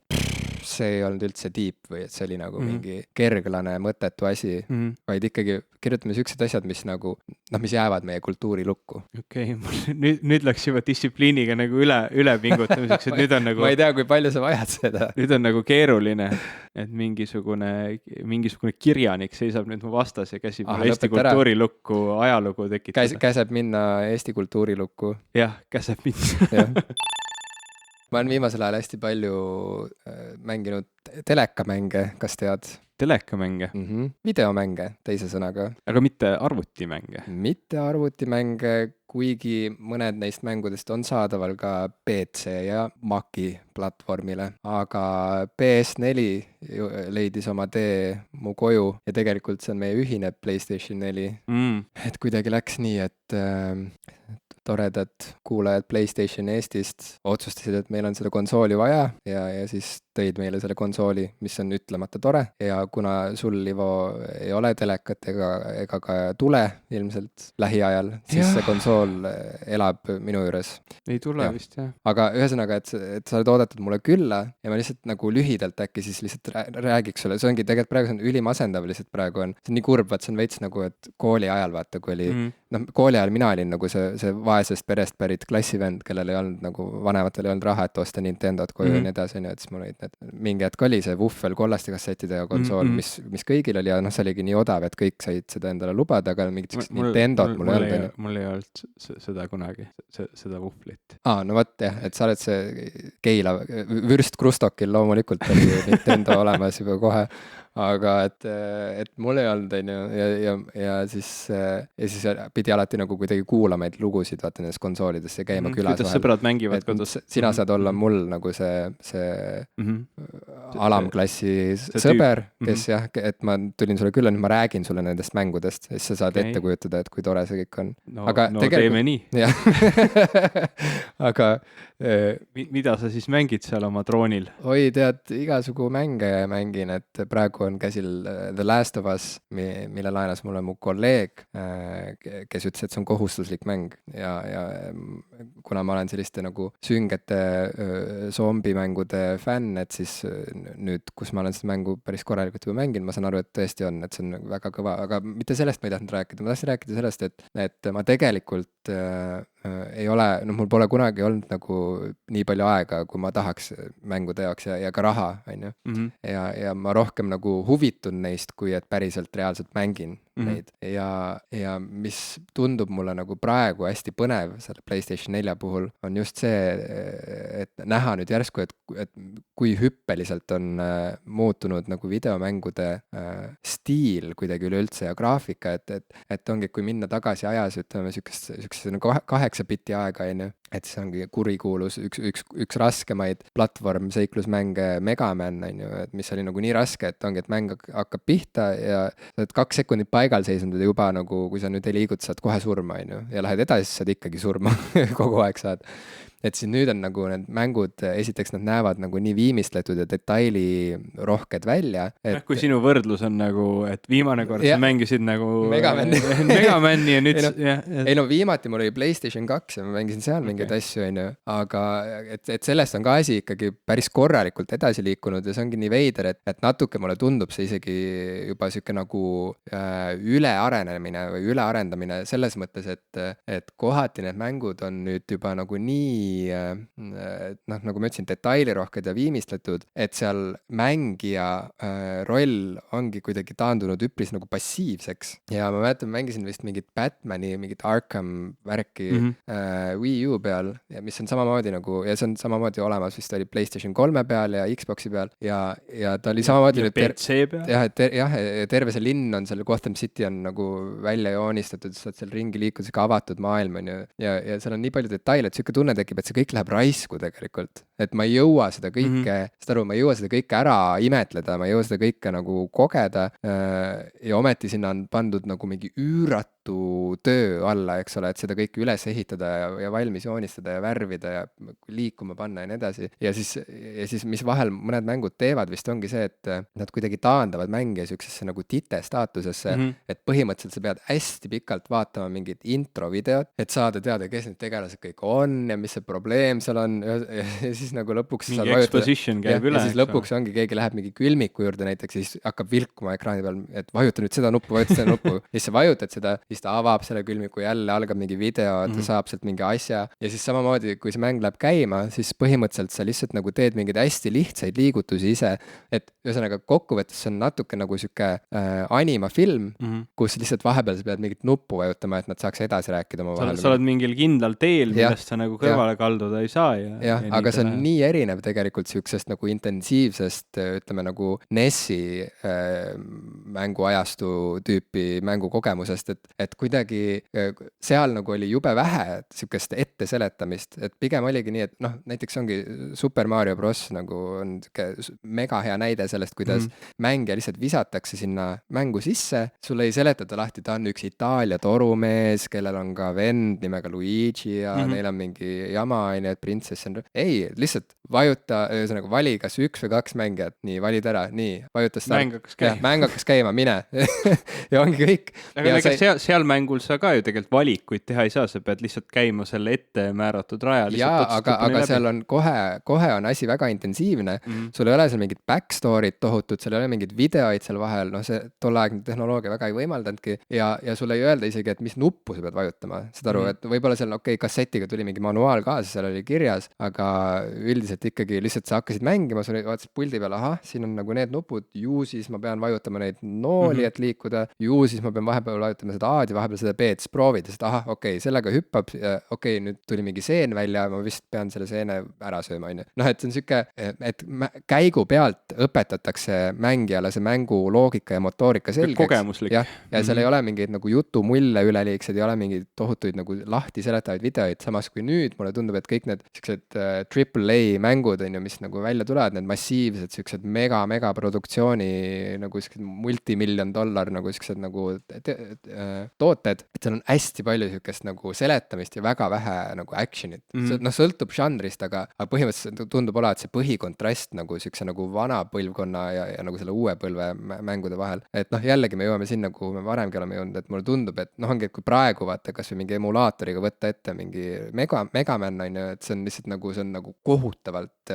see ei olnud üldse deep või et see oli nagu mingi kerglane, mõttetu asi, vaid ikkagi kirjutame siuksed asjad, mis nagu, noh, mis jäävad meie kultuuri lukku. Okei, nüüd läks juba distsipliiniga nagu üle pingutamiseks, et nüüd on nagu... Ma ei tea, kui palju sa vajad seda. Nüüd on nagu keeruline, et mingisugune kirjanik seisab nüüd mu vastas ja käsib Eesti kultuurilukku ajalugu tekitada. Käseb minna Eesti kultuurilukku. Jah, käseb minna. ma olen viimasel ajal hästi palju mänginud telekamänge, kas tead? Telekamänge? Videomänge, teise sõnaga. Aga mitte arvutimänge? Mitte arvutimänge, kuigi mõned neist mängudest on saadaval ka PC ja Maci platvormile, aga PS4 leidis oma tee mu koju ja tegelikult see on meie ühine PlayStation 4. Et kuidagi läks nii, et toredad kuulajad PlayStation Eestist otsustasid, et meil on seda konsooli vaja ja siis tõid meile selle konsooli, mis on ütlemata tore ja kuna sul, Ivo, ei ole telekat ega ka tule ilmselt lähiajal, siis see konsool elab minu juures. Ei tule vist, jah. Aga ühesõnaga, et sa oled oodatud mulle külla ja ma lihtsalt nagu lühidalt äkki siis lihtsalt räägiks sulle, see ongi tegelikult praegu see on ülimasendav lihtsalt praegu on, see on nii kurb, vaat see on veits nagu, et kooli ajal vaata, kui oli kooli ajal mina olin nagu see vaesest perest pärit klassivend, kellel ei olnud nagu, vanematel ei olnud raha, et osta Nintendot koju ja nii edasi, et siis mul olid mingi hetk oli see vuhvel kollaste kassettidega konsool, mis kõigil oli ja see oligi nii odav, et kõik said seda endale lubada, aga mingit Nintendot mul ei olnud. Mul ei olnud seda kunagi, seda vuhvlit. No vot jah, et sa oled see Keila, Vürst Krustokil loomulikult oli Nintendo olemas juba kohe. Aga et mul ei olnud, ja siis pidi alati nagu kuidagi kuulama neid lugusid, vaata nendest konsoolidest ja käima külas vahel. Kuidas sõbrad mängivad kodus? Sina saad olla mul nagu see alamklassi sõber, kes jah, et ma tulin sulle külla, nüüd ma räägin sulle nendest mängudest, siis sa saad ette kujutada, et kui tore see kõik on. No teeme nii. Aga mida sa siis mängid seal oma droonil? Oi, tead, igasugu mänge mängin, et praegu on käsil The Last of Us, mille laenas mulle mu kolleeg, kes ütles, et see on kohustuslik mäng ja kuna ma olen selliste nagu süngete zombimängude fänn, et siis nüüd, kus ma olen seda mängu päris korralikult juba mänginud, ma saan aru, et tõesti on, et see on väga kõva, aga mitte sellest ma ei tahtnud rääkida, ma tahtsin rääkida sellest, et ma tegelikult ei ole, mul pole kunagi olnud nagu nii palju aega, kui ma tahaks mängude jaoks ja ka raha, on ju. Ja ma rohkem nagu huvitun neist, kui et päriselt reaalselt mängin neid. Ja mis tundub mulle nagu praegu hästi põnev selle PlayStation 4 puhul, on just see, et näha nüüd järsku, et kui hüppeliselt on muutunud nagu videomängude stiil kuidagi üleüldse ja graafika, et ongi, kui minna tagasi ajas, ütleme, sükese 8 bitti aega, et see ongi kurikuulus, üks raskemaid platvorm-seiklusmänge Mega Man, et mis oli nagu nii raske, et ongi, et mäng hakkab pihta ja sa oled 2 sekundit paigal seisnud ja juba nagu, kui sa nüüd ei liiguta, saad kohe surma, ja lähed edasi, saad ikkagi surma, kogu aeg saad. Et siis nüüd on nagu need mängud, esiteks nad näevad nagu nii viimistletud ja detailirohked välja. Kui sinu võrdlus on nagu, et viimane kord sa mängisid nagu Megamani ja nüüd... Ei no viimati mul oli PlayStation 2 ja ma mängisin seal mingeid asju, aga et sellest on ka asi ikkagi päris korralikult edasi liikunud ja see ongi nii veider, et natuke mulle tundub see isegi juba siuke nagu ülearenemine või ülearendamine selles mõttes, et kohati need mängud on nüüd juba nagu nii nagu ma ütlesin, detailirohked ja viimistletud, et seal mängija roll ongi kuidagi taandunud üpris nagu passiivseks. Ja ma mäletan, mängisin vist mingit Batmani, mingit Arkham värki Wii U peal, mis on samamoodi nagu, ja see on samamoodi olemas, vist oli PlayStation 3 peal ja Xboxi peal ja ta oli samamoodi ja PC peal? Jah, terve see linn on seal, Gotham City on nagu välja joonistatud, saad seal ringi liikuda, siuke avatud maailm on ju, ja seal on nii palju detaile, et siuke tunne tekib, et see kõik läheb raisku tegelikult, et ma ei jõua seda kõike, ma ei jõua seda kõike ära imetleda, ma ei jõua seda kõike nagu kogeda ja ometi sinna on pandud nagu mingi üüratu töö alla, eks ole, et seda kõike üles ehitada ja valmis joonistada ja värvida ja liikuma panna ja nii edasi. Ja siis mis vahel mõned mängud teevad vist ongi see, et nad kuidagi taandavad mängija siuksesse nagu tite staatusesse, et põhimõtteliselt sa pead hästi pikalt vaatama mingit introvideot, et saada teada, kes need tegelased kõik on ja mis see probleem seal on ja siis nagu lõpuks mingi exposition käib üle. Ja siis lõpuks ongi, keegi läheb mingi külmiku juurde näiteks, siis hakkab vilkuma ekraani peal, et vajuta nüüd seda nuppu, vajuta seda nuppu. Siis sa vajutad seda, siis ta avab selle külmiku, jälle algab mingi video, ta saab sealt mingi asja. Ja siis samamoodi, kui see mäng läheb käima, siis põhimõtteliselt sa lihtsalt nagu teed mingeid hästi lihtsaid liigutusi ise. Et ühesõnaga kokkuvõttes see on natuke nagu siuke animafilm, kus lihtsalt vahepeal sa pead mingit nuppu vajutama, et nad saaks edasi rääkida oma vahel. Sa oled mingil kindlal teel, millest sa nagu kõrvale kalduda ei saa. Jah, aga see on on nii erinev tegelikult siuksest nagu intensiivsest, ütleme nagu NES-i mänguajastu tüüpi mängukogemusest, et kuidagi seal nagu oli jube vähe siukest etteseletamist, et pigem oligi nii, et noh, näiteks ongi Super Mario Bros nagu on siuke mega hea näide sellest, kuidas mängija lihtsalt visatakse sinna mängu sisse, sulle ei seletata lahti, ta on üks Itaalia torumees, kellel on ka vend nimega Luigi ja neil on mingi jama, onju, et printsess on, ei, lihtsalt vajuta, ühesõnaga vali kas 1 või 2 mängijat, nii, valid ära, nii, vajuta start. Mäng hakkas käima, mine ja ongi kõik. Aga ega seal mängul sa ka ju tegelikult valikuid teha ei saa, sa pead lihtsalt käima selle ette määratud raja. Jaa, aga seal on kohe on asi väga intensiivne, sul ei ole seal mingit backstory't tohutut, seal ei ole mingid videoid seal vahel, noh see tolleaegne tehnoloogia väga ei võimaldanudki ja sulle ei öelda isegi, et mis nuppu sa pead vajutama, saad aru, et võib-olla seal kassetiga tuli mingi manuaal kaasa, seal oli kirjas, aga üldiselt ikkagi lihtsalt sa hakkasid mängima, sa vaatasid puldi peale, ahah, siin on nagu need nupud, ju siis ma pean vajutama neid nooli, et liikuda, ju siis ma pean vahepeal vajutama seda A-d ja vahepeal seda B-d, siis proovid, sest ahah, sellega hüppab, nüüd tuli mingi seen välja, ma vist pean selle seene ära sööma, onju. Noh, et see on siuke, et käigu pealt õpetatakse mängijale see mängu loogika ja motoorika selgeks. Kogemuslik. Ja seal ei ole mingeid nagu jutumulle üleliigsed, ei ole mingeid tohutuid nagu lahti seletavaid videoid, samas kui nüüd mulle tundub, et kõik need siuksed AAA mängud, onju, mis nagu välja tulevad, need massiivsed siuksed mega produktsiooni nagu siuksed multimiljon dollar nagu siuksed nagu tooted, et seal on hästi palju siukest nagu seletamist ja väga vähe nagu action'it. Noh, sõltub žanrist, aga põhimõtteliselt tundub olevat see põhikontrast nagu siukse nagu vana põlvkonna ja nagu selle uue põlve mängude vahel. Et noh, jällegi me jõuame sinna, kuhu me varemgi oleme jõudnud, et mulle tundub, et noh, ongi, et kui praegu vaata kas või mingi emulaatoriga võtta ette mingi Megaman on ju, et see on lihtsalt nagu, see on nagu kohutavalt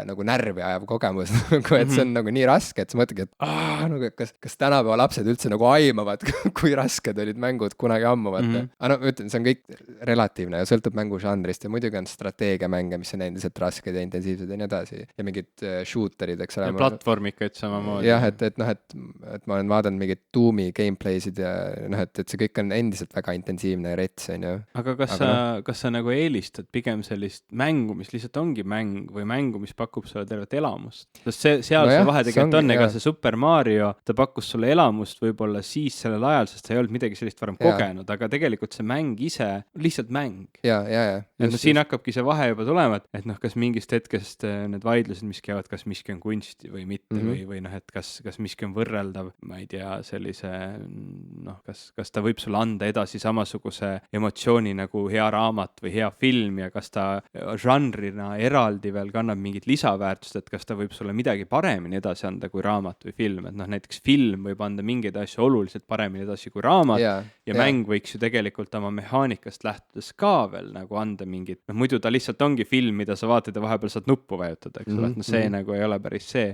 nagu närvi ajav kogemus et see on nagu nii raske, et sa mõtledki, et nagu, kas tänapäeva lapsed üldse nagu aimavad, kui rasked olid mängud kunagi ammu, vaata. Aga no ütlen, see on kõik relatiivne ja sõltub mängu žanrist ja muidugi on strateegiamänge, mis on endiselt rasked ja intensiivsed ja nii edasi ja mingid shooterid, eks ole. Ja platvormikaid samamoodi. Jah, et noh, et ma olen vaadanud mingid Doomi gameplaysid ja noh, et see kõik on endiselt väga intensiivne ja rets, on ju. Aga kas sa nagu eelistad pigem sellist mängu, mis lihtsalt ongi mäng või mängu, mis pakub sulle tervet elamust? Sest seal see vahe tegelikult on, ega see Super Mario, ta pakkus sulle elamust võib-olla siis sellel ajal, sest sa ei olnud midagi sellist varem kogenud, aga tegelikult see mäng ise, lihtsalt mäng. Ja. Et siin hakkabki see vahe juba tulema, et noh, kas mingist hetkest need vaidlused, mis käivad, kas miski on kunst või mitte või noh, et kas miski on võrreldav, ma ei tea, sellise noh, kas ta võib sulle anda edasi samasuguse emotsiooni nagu hea raamat või hea film ja kas ta žanrina eraldi veel kannab mingit lisaväärtust, et kas ta võib sulle midagi paremini edasi anda kui raamat või film, et noh, näiteks film võib anda mingeid asju oluliselt paremini edasi kui raamat ja mäng võiks ju tegelikult oma mehaanikast lähtudes ka veel nagu anda mingit, noh muidu ta lihtsalt ongi film, mida sa vaatad ja vahepeal saad nuppu vajutada, eks ole, et noh, see nagu ei ole päris see,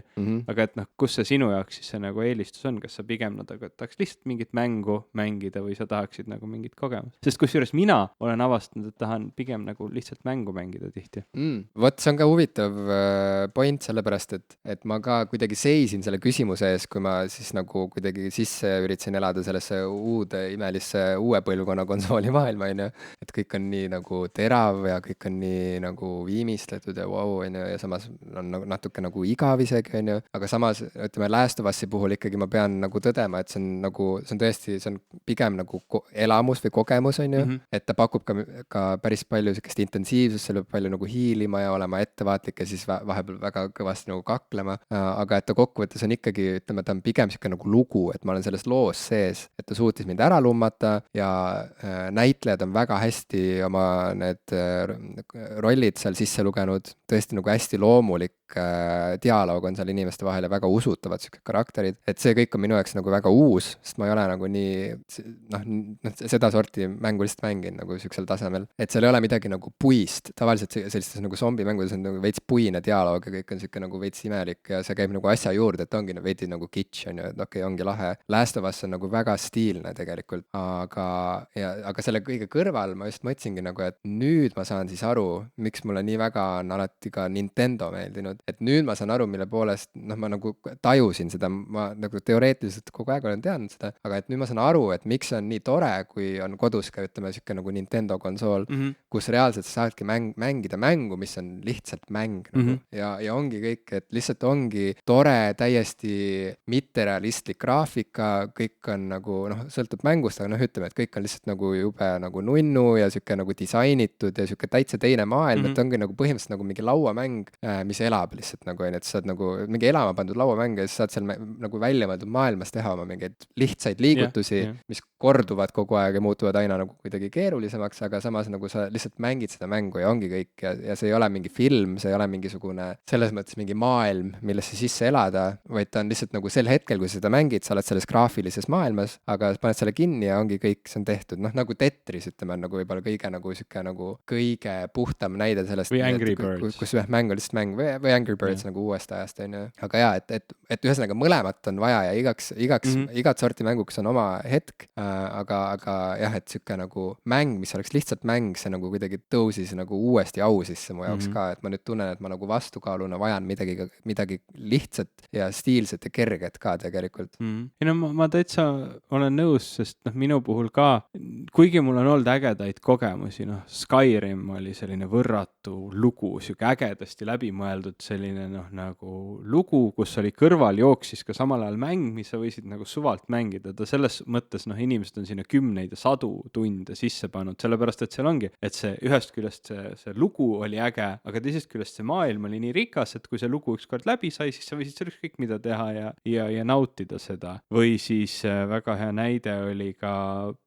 aga et noh, kus see sinu jaoks siis see nagu eelistus on, kas sa pigem tahaks lihtsalt mingit mängu mängida või sa tahaksid nagu mingit kogemust, sest kusjuures mina olen avastanud, et tahan pigem nagu lihtsalt mängu mängida tihti. Vot see on ka huvitav point, sellepärast et ma ka kuidagi seisin selle küsimuse ees, kui ma siis nagu kuidagi sisse üritasin elada sellesse imelisse uue põlvkonna konsooli maailma, on ju, et kõik on nii nagu terav ja kõik on nii nagu viimistletud ja vau, on ju, ja samas on natuke nagu igav isegi, on ju, aga samas ütleme Last of Us'i puhul ikkagi ma pean nagu tõdema, et see on tõesti, see on pigem nagu elamus või kogemus, on ju, et ta pakub ka päris palju sellist intensiivsust, seal peab palju nagu hiilima ja olema ettevaatlik ja siis vahepeal väga kõvasti nagu kaklema, aga et ta kokkuvõttes on ikkagi, ütleme, ta on pigem siuke nagu lugu, et ma olen selles loos sees, et ta suutis mind ära lummata ja näitlejad on väga hästi oma need rollid seal sisse lugenud, tõesti nagu hästi loomulik dialoog on seal inimeste vahel ja väga usutavad siuke karakterid, et see kõik on minu jaoks nagu väga uus, sest ma ei ole nagu nii noh, seda sorti mängu lihtsalt mängin nagu siuksel tasemel, et seal ei ole midagi nagu puist, tavaliselt sellistes nagu zombimängudes on nagu veits puine dialoog ja kõik on siuke nagu veits imelik ja see käib nagu asja juurde, et ongi veidi nagu kitsch on ju, et okei, ongi lahe. Last of Us on nagu väga stiilne tegelikult, aga selle kõige kõrval ma just mõtlesingi nagu, et nüüd ma saan siis aru, miks mulle nii väga on alati alati ka Nintendo meeldinud, et nüüd ma saan aru, mille poolest, noh, ma nagu tajusin seda, ma nagu teoreetiliselt kogu aeg olen teadnud seda, aga et nüüd ma saan aru, et miks on nii tore, kui on kodus ka, ütleme, sihuke nagu Nintendo konsool, kus reaalselt sa saadki mängida mängu, mis on lihtsalt mäng nagu. Ja ongi kõik, et lihtsalt ongi tore, täiesti mitterealistlik graafika, kõik on nagu, noh, sõltub mängust, aga noh, ütleme, et kõik on lihtsalt nagu jube nagu nunnu ja sihuke nagu disainitud ja sihuke täitsa teine maailm, et ongi nagu põhimõtteliselt nagu mingi lauamäng, mis elab lihtsalt nagu, et sa saad nagu mingi elama pandud lauamäng ja siis saad seal nagu välja mõeldud maailmas teha oma mingeid lihtsaid liigutusi, mis korduvad kogu aeg ja muutuvad aina nagu kuidagi keerulisemaks, aga samas nagu sa lihtsalt mängid seda mängu ja ongi kõik ja see ei ole mingi film, see ei ole mingisugune selles mõttes mingi maailm, millesse sisse elada, vaid ta on lihtsalt nagu sel hetkel, kui sa seda mängid, sa oled selles graafilises maailmas, aga paned selle kinni ja ongi kõik, see on tehtud, noh nagu Tetris, ütleme, on nagu võib-olla kõige nagu sihuke nagu kõige puhtam näide sellest, või Angry Birds, kus mäng on lihtsalt mäng või Angry Birds nagu uuest ajast, on ju. Aga jaa, et ühesõnaga mõlemat on vaja ja igat sorti mänguks on oma hetk, aga jah, et sihuke nagu mäng, mis oleks lihtsalt mäng, see nagu kuidagi tõusis nagu uuesti au sisse mu jaoks ka, et ma nüüd tunnen, et ma nagu vastukaaluna vajan midagi lihtsat ja stiilset ja kerget ka tegelikult. Ei no ma täitsa olen nõus, sest noh, minu puhul ka, kuigi mul on olnud ägedaid kogemusi, noh, Skyrim oli selline võrratu lugu, sihuke ägedasti läbimõeldud selline noh, nagu lugu, kus oli kõrval jooksis ka samal ajal mäng, mis sa võisid nagu suvalt mängida, ta selles mõttes noh, inimesed on sinna 10 ja 100 tunde sisse pannud, sellepärast et seal ongi, et see ühest küljest see lugu oli äge, aga teisest küljest see maailm oli nii rikas, et kui see lugu ükskord läbi sai, siis sa võisid seal ükskõik mida teha ja nautida seda. Või siis väga hea näide oli ka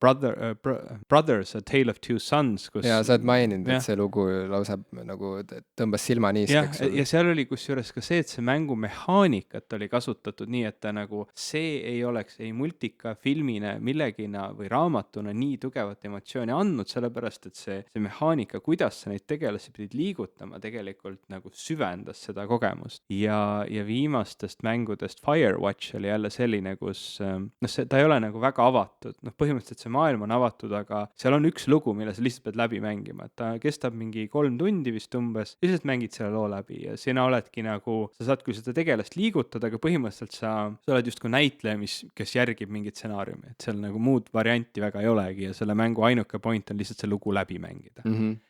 Brothers, A Tale of Two Sons, kus ja sa oled maininud, et see lugu lausa nagu tõmbas silma niiskeks. Ja seal oli kusjuures ka see, et see mängumehaanikat oli kasutatud nii, et ta nagu see ei oleks ei multika, filmina, millegina või raamatuna nii tugevat emotsiooni andnud, sellepärast et see mehaanika, kuidas sa neid tegelasi pidid liigutama, tegelikult nagu süvendas seda kogemust. Ja viimastest mängudest Firewatch oli jälle selline, kus noh, ta ei ole nagu väga avatud, noh, põhimõtteliselt see maailm on avatud, aga seal on üks lugu, mille sa lihtsalt pead läbi mängima, et ta kestab mingi 3 tundi vist umbes, lihtsalt mängid selle loo läbi ja sina oledki nagu, sa saad küll seda tegelast liigutada, aga põhimõtteliselt sa oled justkui näitleja, kes järgib mingit stsenaariumi, et seal nagu muud varianti väga ei olegi ja selle mängu ainuke point on lihtsalt see lugu läbi mängida.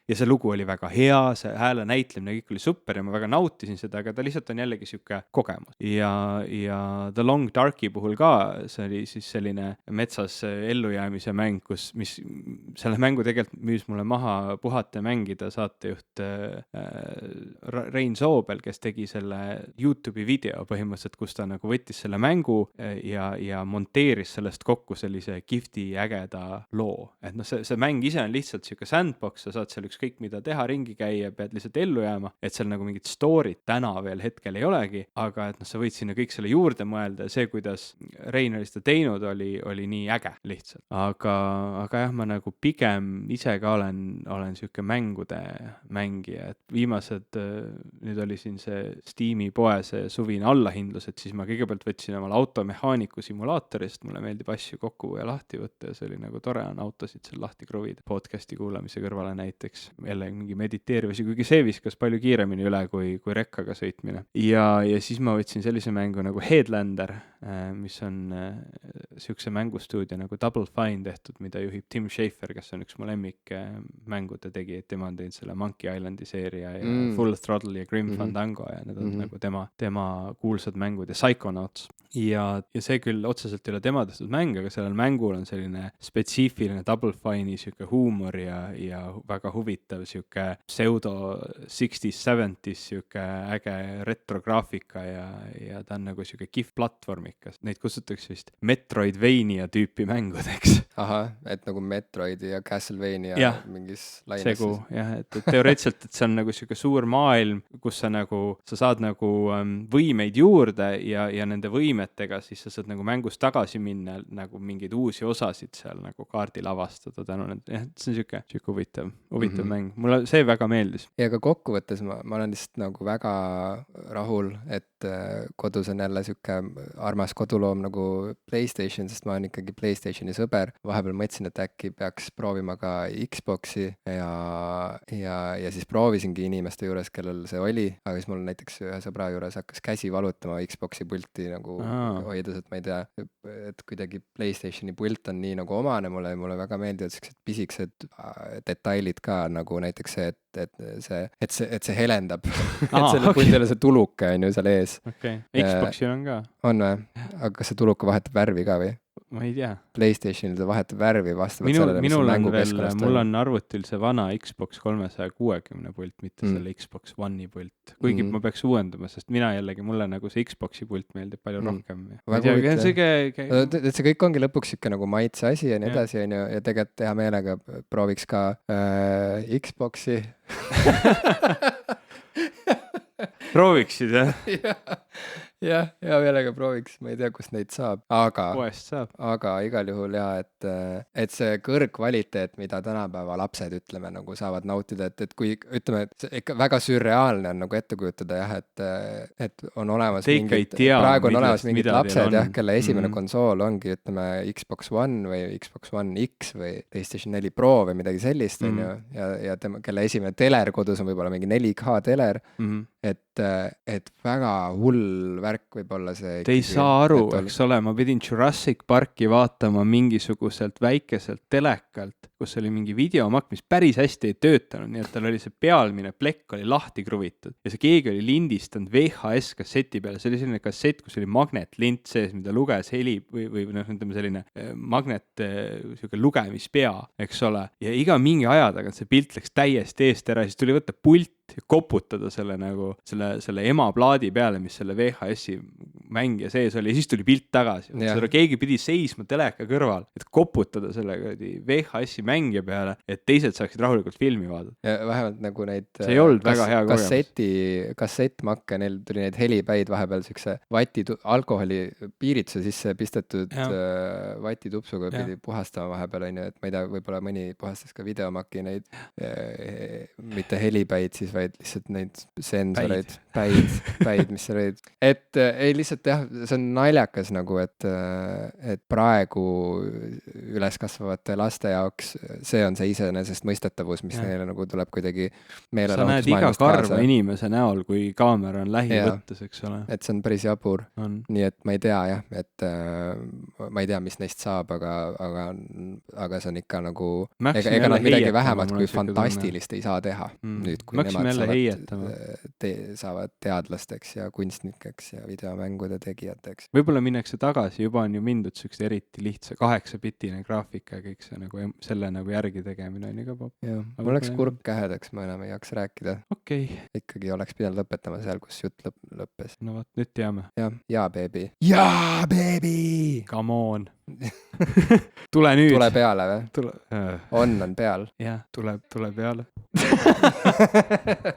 Ja see lugu oli väga hea, see hääle näitlemine, kõik oli super ja ma väga nautisin seda, aga ta lihtsalt on jällegi sihuke kogemus. Ja The Long Darki puhul ka, see oli siis selline metsas ellujäämise mäng, mis selle mängu tegelikult müüs mulle maha puhata mängida saatejuht Rein Soobel, kes tegi selle YouTube'i video põhimõtteliselt, kus ta nagu võttis selle mängu ja monteeris sellest kokku sellise kihvti ägeda loo. Et noh, see mäng ise on lihtsalt sihuke sandbox, sa saad seal ükskõik mida teha, ringi käia, pead lihtsalt ellu jääma, et seal nagu mingit story't täna veel hetkel ei olegi, aga et noh, sa võid sinna kõik selle juurde mõelda ja see, kuidas Rein oli seda teinud, oli nii äge lihtsalt. Aga jah, ma nagu pigem ise ka olen sihuke mängude mängija, et viimased, nüüd oli siin see Steam'i poe see suvine allahindlus, et siis ma kõigepealt võtsin omal automehaaniku simulaatorist, mulle meeldib asju kokku ja lahti võtta ja see oli nagu tore on autosid seal lahti kruvida podcasti kuulamise kõrvale näiteks, jälle mingi mediteerivasi, kuigi see viskas palju kiiremini üle kui rekkaga sõitmine. Ja siis ma võtsin sellise mängu nagu Headlander, mis on siukse mängustuudio nagu Double Fine tehtud, mida juhib Tim Schafer, kes on üks mu lemmik mängude tegi, et tema on teinud selle Monkey Islandi seeria ja Full Throttle ja Grim Fandango ja need on nagu tema kuulsad mängud ja Psychonauts. Ja see küll otseselt ei ole tema tehtud mäng, aga sellel mängul on selline spetsiifiline Double Fine'i siuke huumor ja väga huvitav siuke pseudo 60s, 70s siuke äge retrograafika ja ta on nagu siuke kihv platvormikas. Neid kutsutakse vist Metroidvania tüüpi mängudeks. Ahah, et nagu Metroid ja Castlevania mingis laines. Segu, jah, et teoreetselt, et see on nagu siuke suur maailm, kus sa saad nagu võimeid juurde ja nende võimetega siis sa saad nagu mängust tagasi minna, nagu mingeid uusi osasid seal nagu kaardil avastada tänu nende, jah, see on siuke huvitav mäng. Mulle see väga meeldis. Ja ka kokkuvõttes ma olen lihtsalt nagu väga rahul, et et kodus on jälle sihuke armas koduloom nagu PlayStation, sest ma olen ikkagi PlayStationi sõber. Vahepeal mõtlesin, et äkki peaks proovima ka Xboxi ja siis proovisingi inimeste juures, kellel see oli, aga siis mul näiteks ühe sõbra juures hakkas käsi valutama Xboxi pulti nagu hoides, et ma ei tea, et kuidagi PlayStationi pult on nii nagu omane mulle väga meeldivad siuksed pisikesed detailid ka, nagu näiteks see, et see helendab et selle puldil on see tuluke on ju seal ees. Xboxil on ka. On või? Aga kas see tuluke vahetab värvi ka või? Ma ei tea. PlayStationil ta vahetab värvi vastavalt sellele, mis on mängukeskkonnast on. Mul on arvutil see vana Xbox 360 pult, mitte selle Xbox One'i pult. Kuigi ma peaks uuendama, sest mulle nagu see Xboxi pult meeldib palju rohkem. See kõik ongi lõpuks ikka nagu maitse asi ja nii edasi, ja tegelikult hea meelega prooviks ka Xboxi. Prooviksid, jah, hea meelega prooviks, ma ei tea, kust neid saab, aga igal juhul et see kõrgkvaliteet, mida tänapäeva lapsed, ütleme, nagu saavad nautida, et kui, ütleme, et ikka väga sürreaalne on nagu ette kujutada et on olemas praegu on olemas mingid lapsed, kelle esimene konsool ongi, ütleme, Xbox One või Xbox One X või PlayStation 4 Pro või midagi sellist, on ju, ja kelle esimene teler kodus on võib-olla mingi 4K teler, et väga hull värk võib-olla see. Te ei saa aru, eks ole, ma pidin Jurassic Parki vaatama mingisuguselt väikeselt telekalt, kus oli mingi videomakk, mis päris hästi ei töötanud, nii et tal oli see pealmine plekk oli lahti kruvitud ja see keegi oli lindistanud VHS kasseti peale, see oli selline kassett, kus oli magnetlint sees, mida luges heli või ütleme selline magnet, siuke lugemispea, eks ole, ja iga mingi aja tagant see pilt läks täiesti eest ära, siis tuli võtta pult ja koputada selle nagu selle emaplaadi peale, mis selle VHS-i mängija sees oli, ja siis tuli pilt tagasi. Keegi pidi seisma teleka kõrval, et koputada selle VHS-i mängija peale, et teised saaksid rahulikult filmi vaadata. Ja vähemalt nagu neid see ei olnud väga hea kogemus. Kassettmakke, neil tuli neid helipäid vahepeal siukse alkoholi piirituse sisse pistetud vatitupsuga pidi puhastama vahepeal, on ju, et ma ei tea, võib-olla mõni puhastas ka videomaki neid, mitte helipäid siis, vaid lihtsalt neid sensoreid, päid, mis seal olid. Et ei lihtsalt jah, see on naljakas nagu, et praegu üles kasvavate laste jaoks see on see iseenesestmõistetavus, mis neile nagu tuleb kuidagi meelelahutus maailmast kaasa. Sa näed iga karva inimese näol, kui kaamera on lähivõttes, eks ole. Et see on päris jabur. Nii et ma ei tea jah, et ma ei tea, mis neist saab, aga see on ikka nagu ega nad midagi vähemalt kui fantastilist ei saa teha. Nüüd, kui nemad saavad teadlasteks ja kunstnikeks ja videomängude tegijateks. Võib-olla minnakse tagasi, juba on ju mindud sükse eriti lihtsa 8-bitine graafika ja kõik see nagu selle nagu järgi tegemine on ju ka popp. Jah, mul läks kurk kähedaks, ma enam ei jaksa rääkida. Ikkagi oleks pidanud lõpetama seal, kus jutt lõppes. No võt, nüüd teame. Jaa, baby. Jaa, baby! Come on. Tule nüüd. Tule peale või? On peal. Jah, tule peale.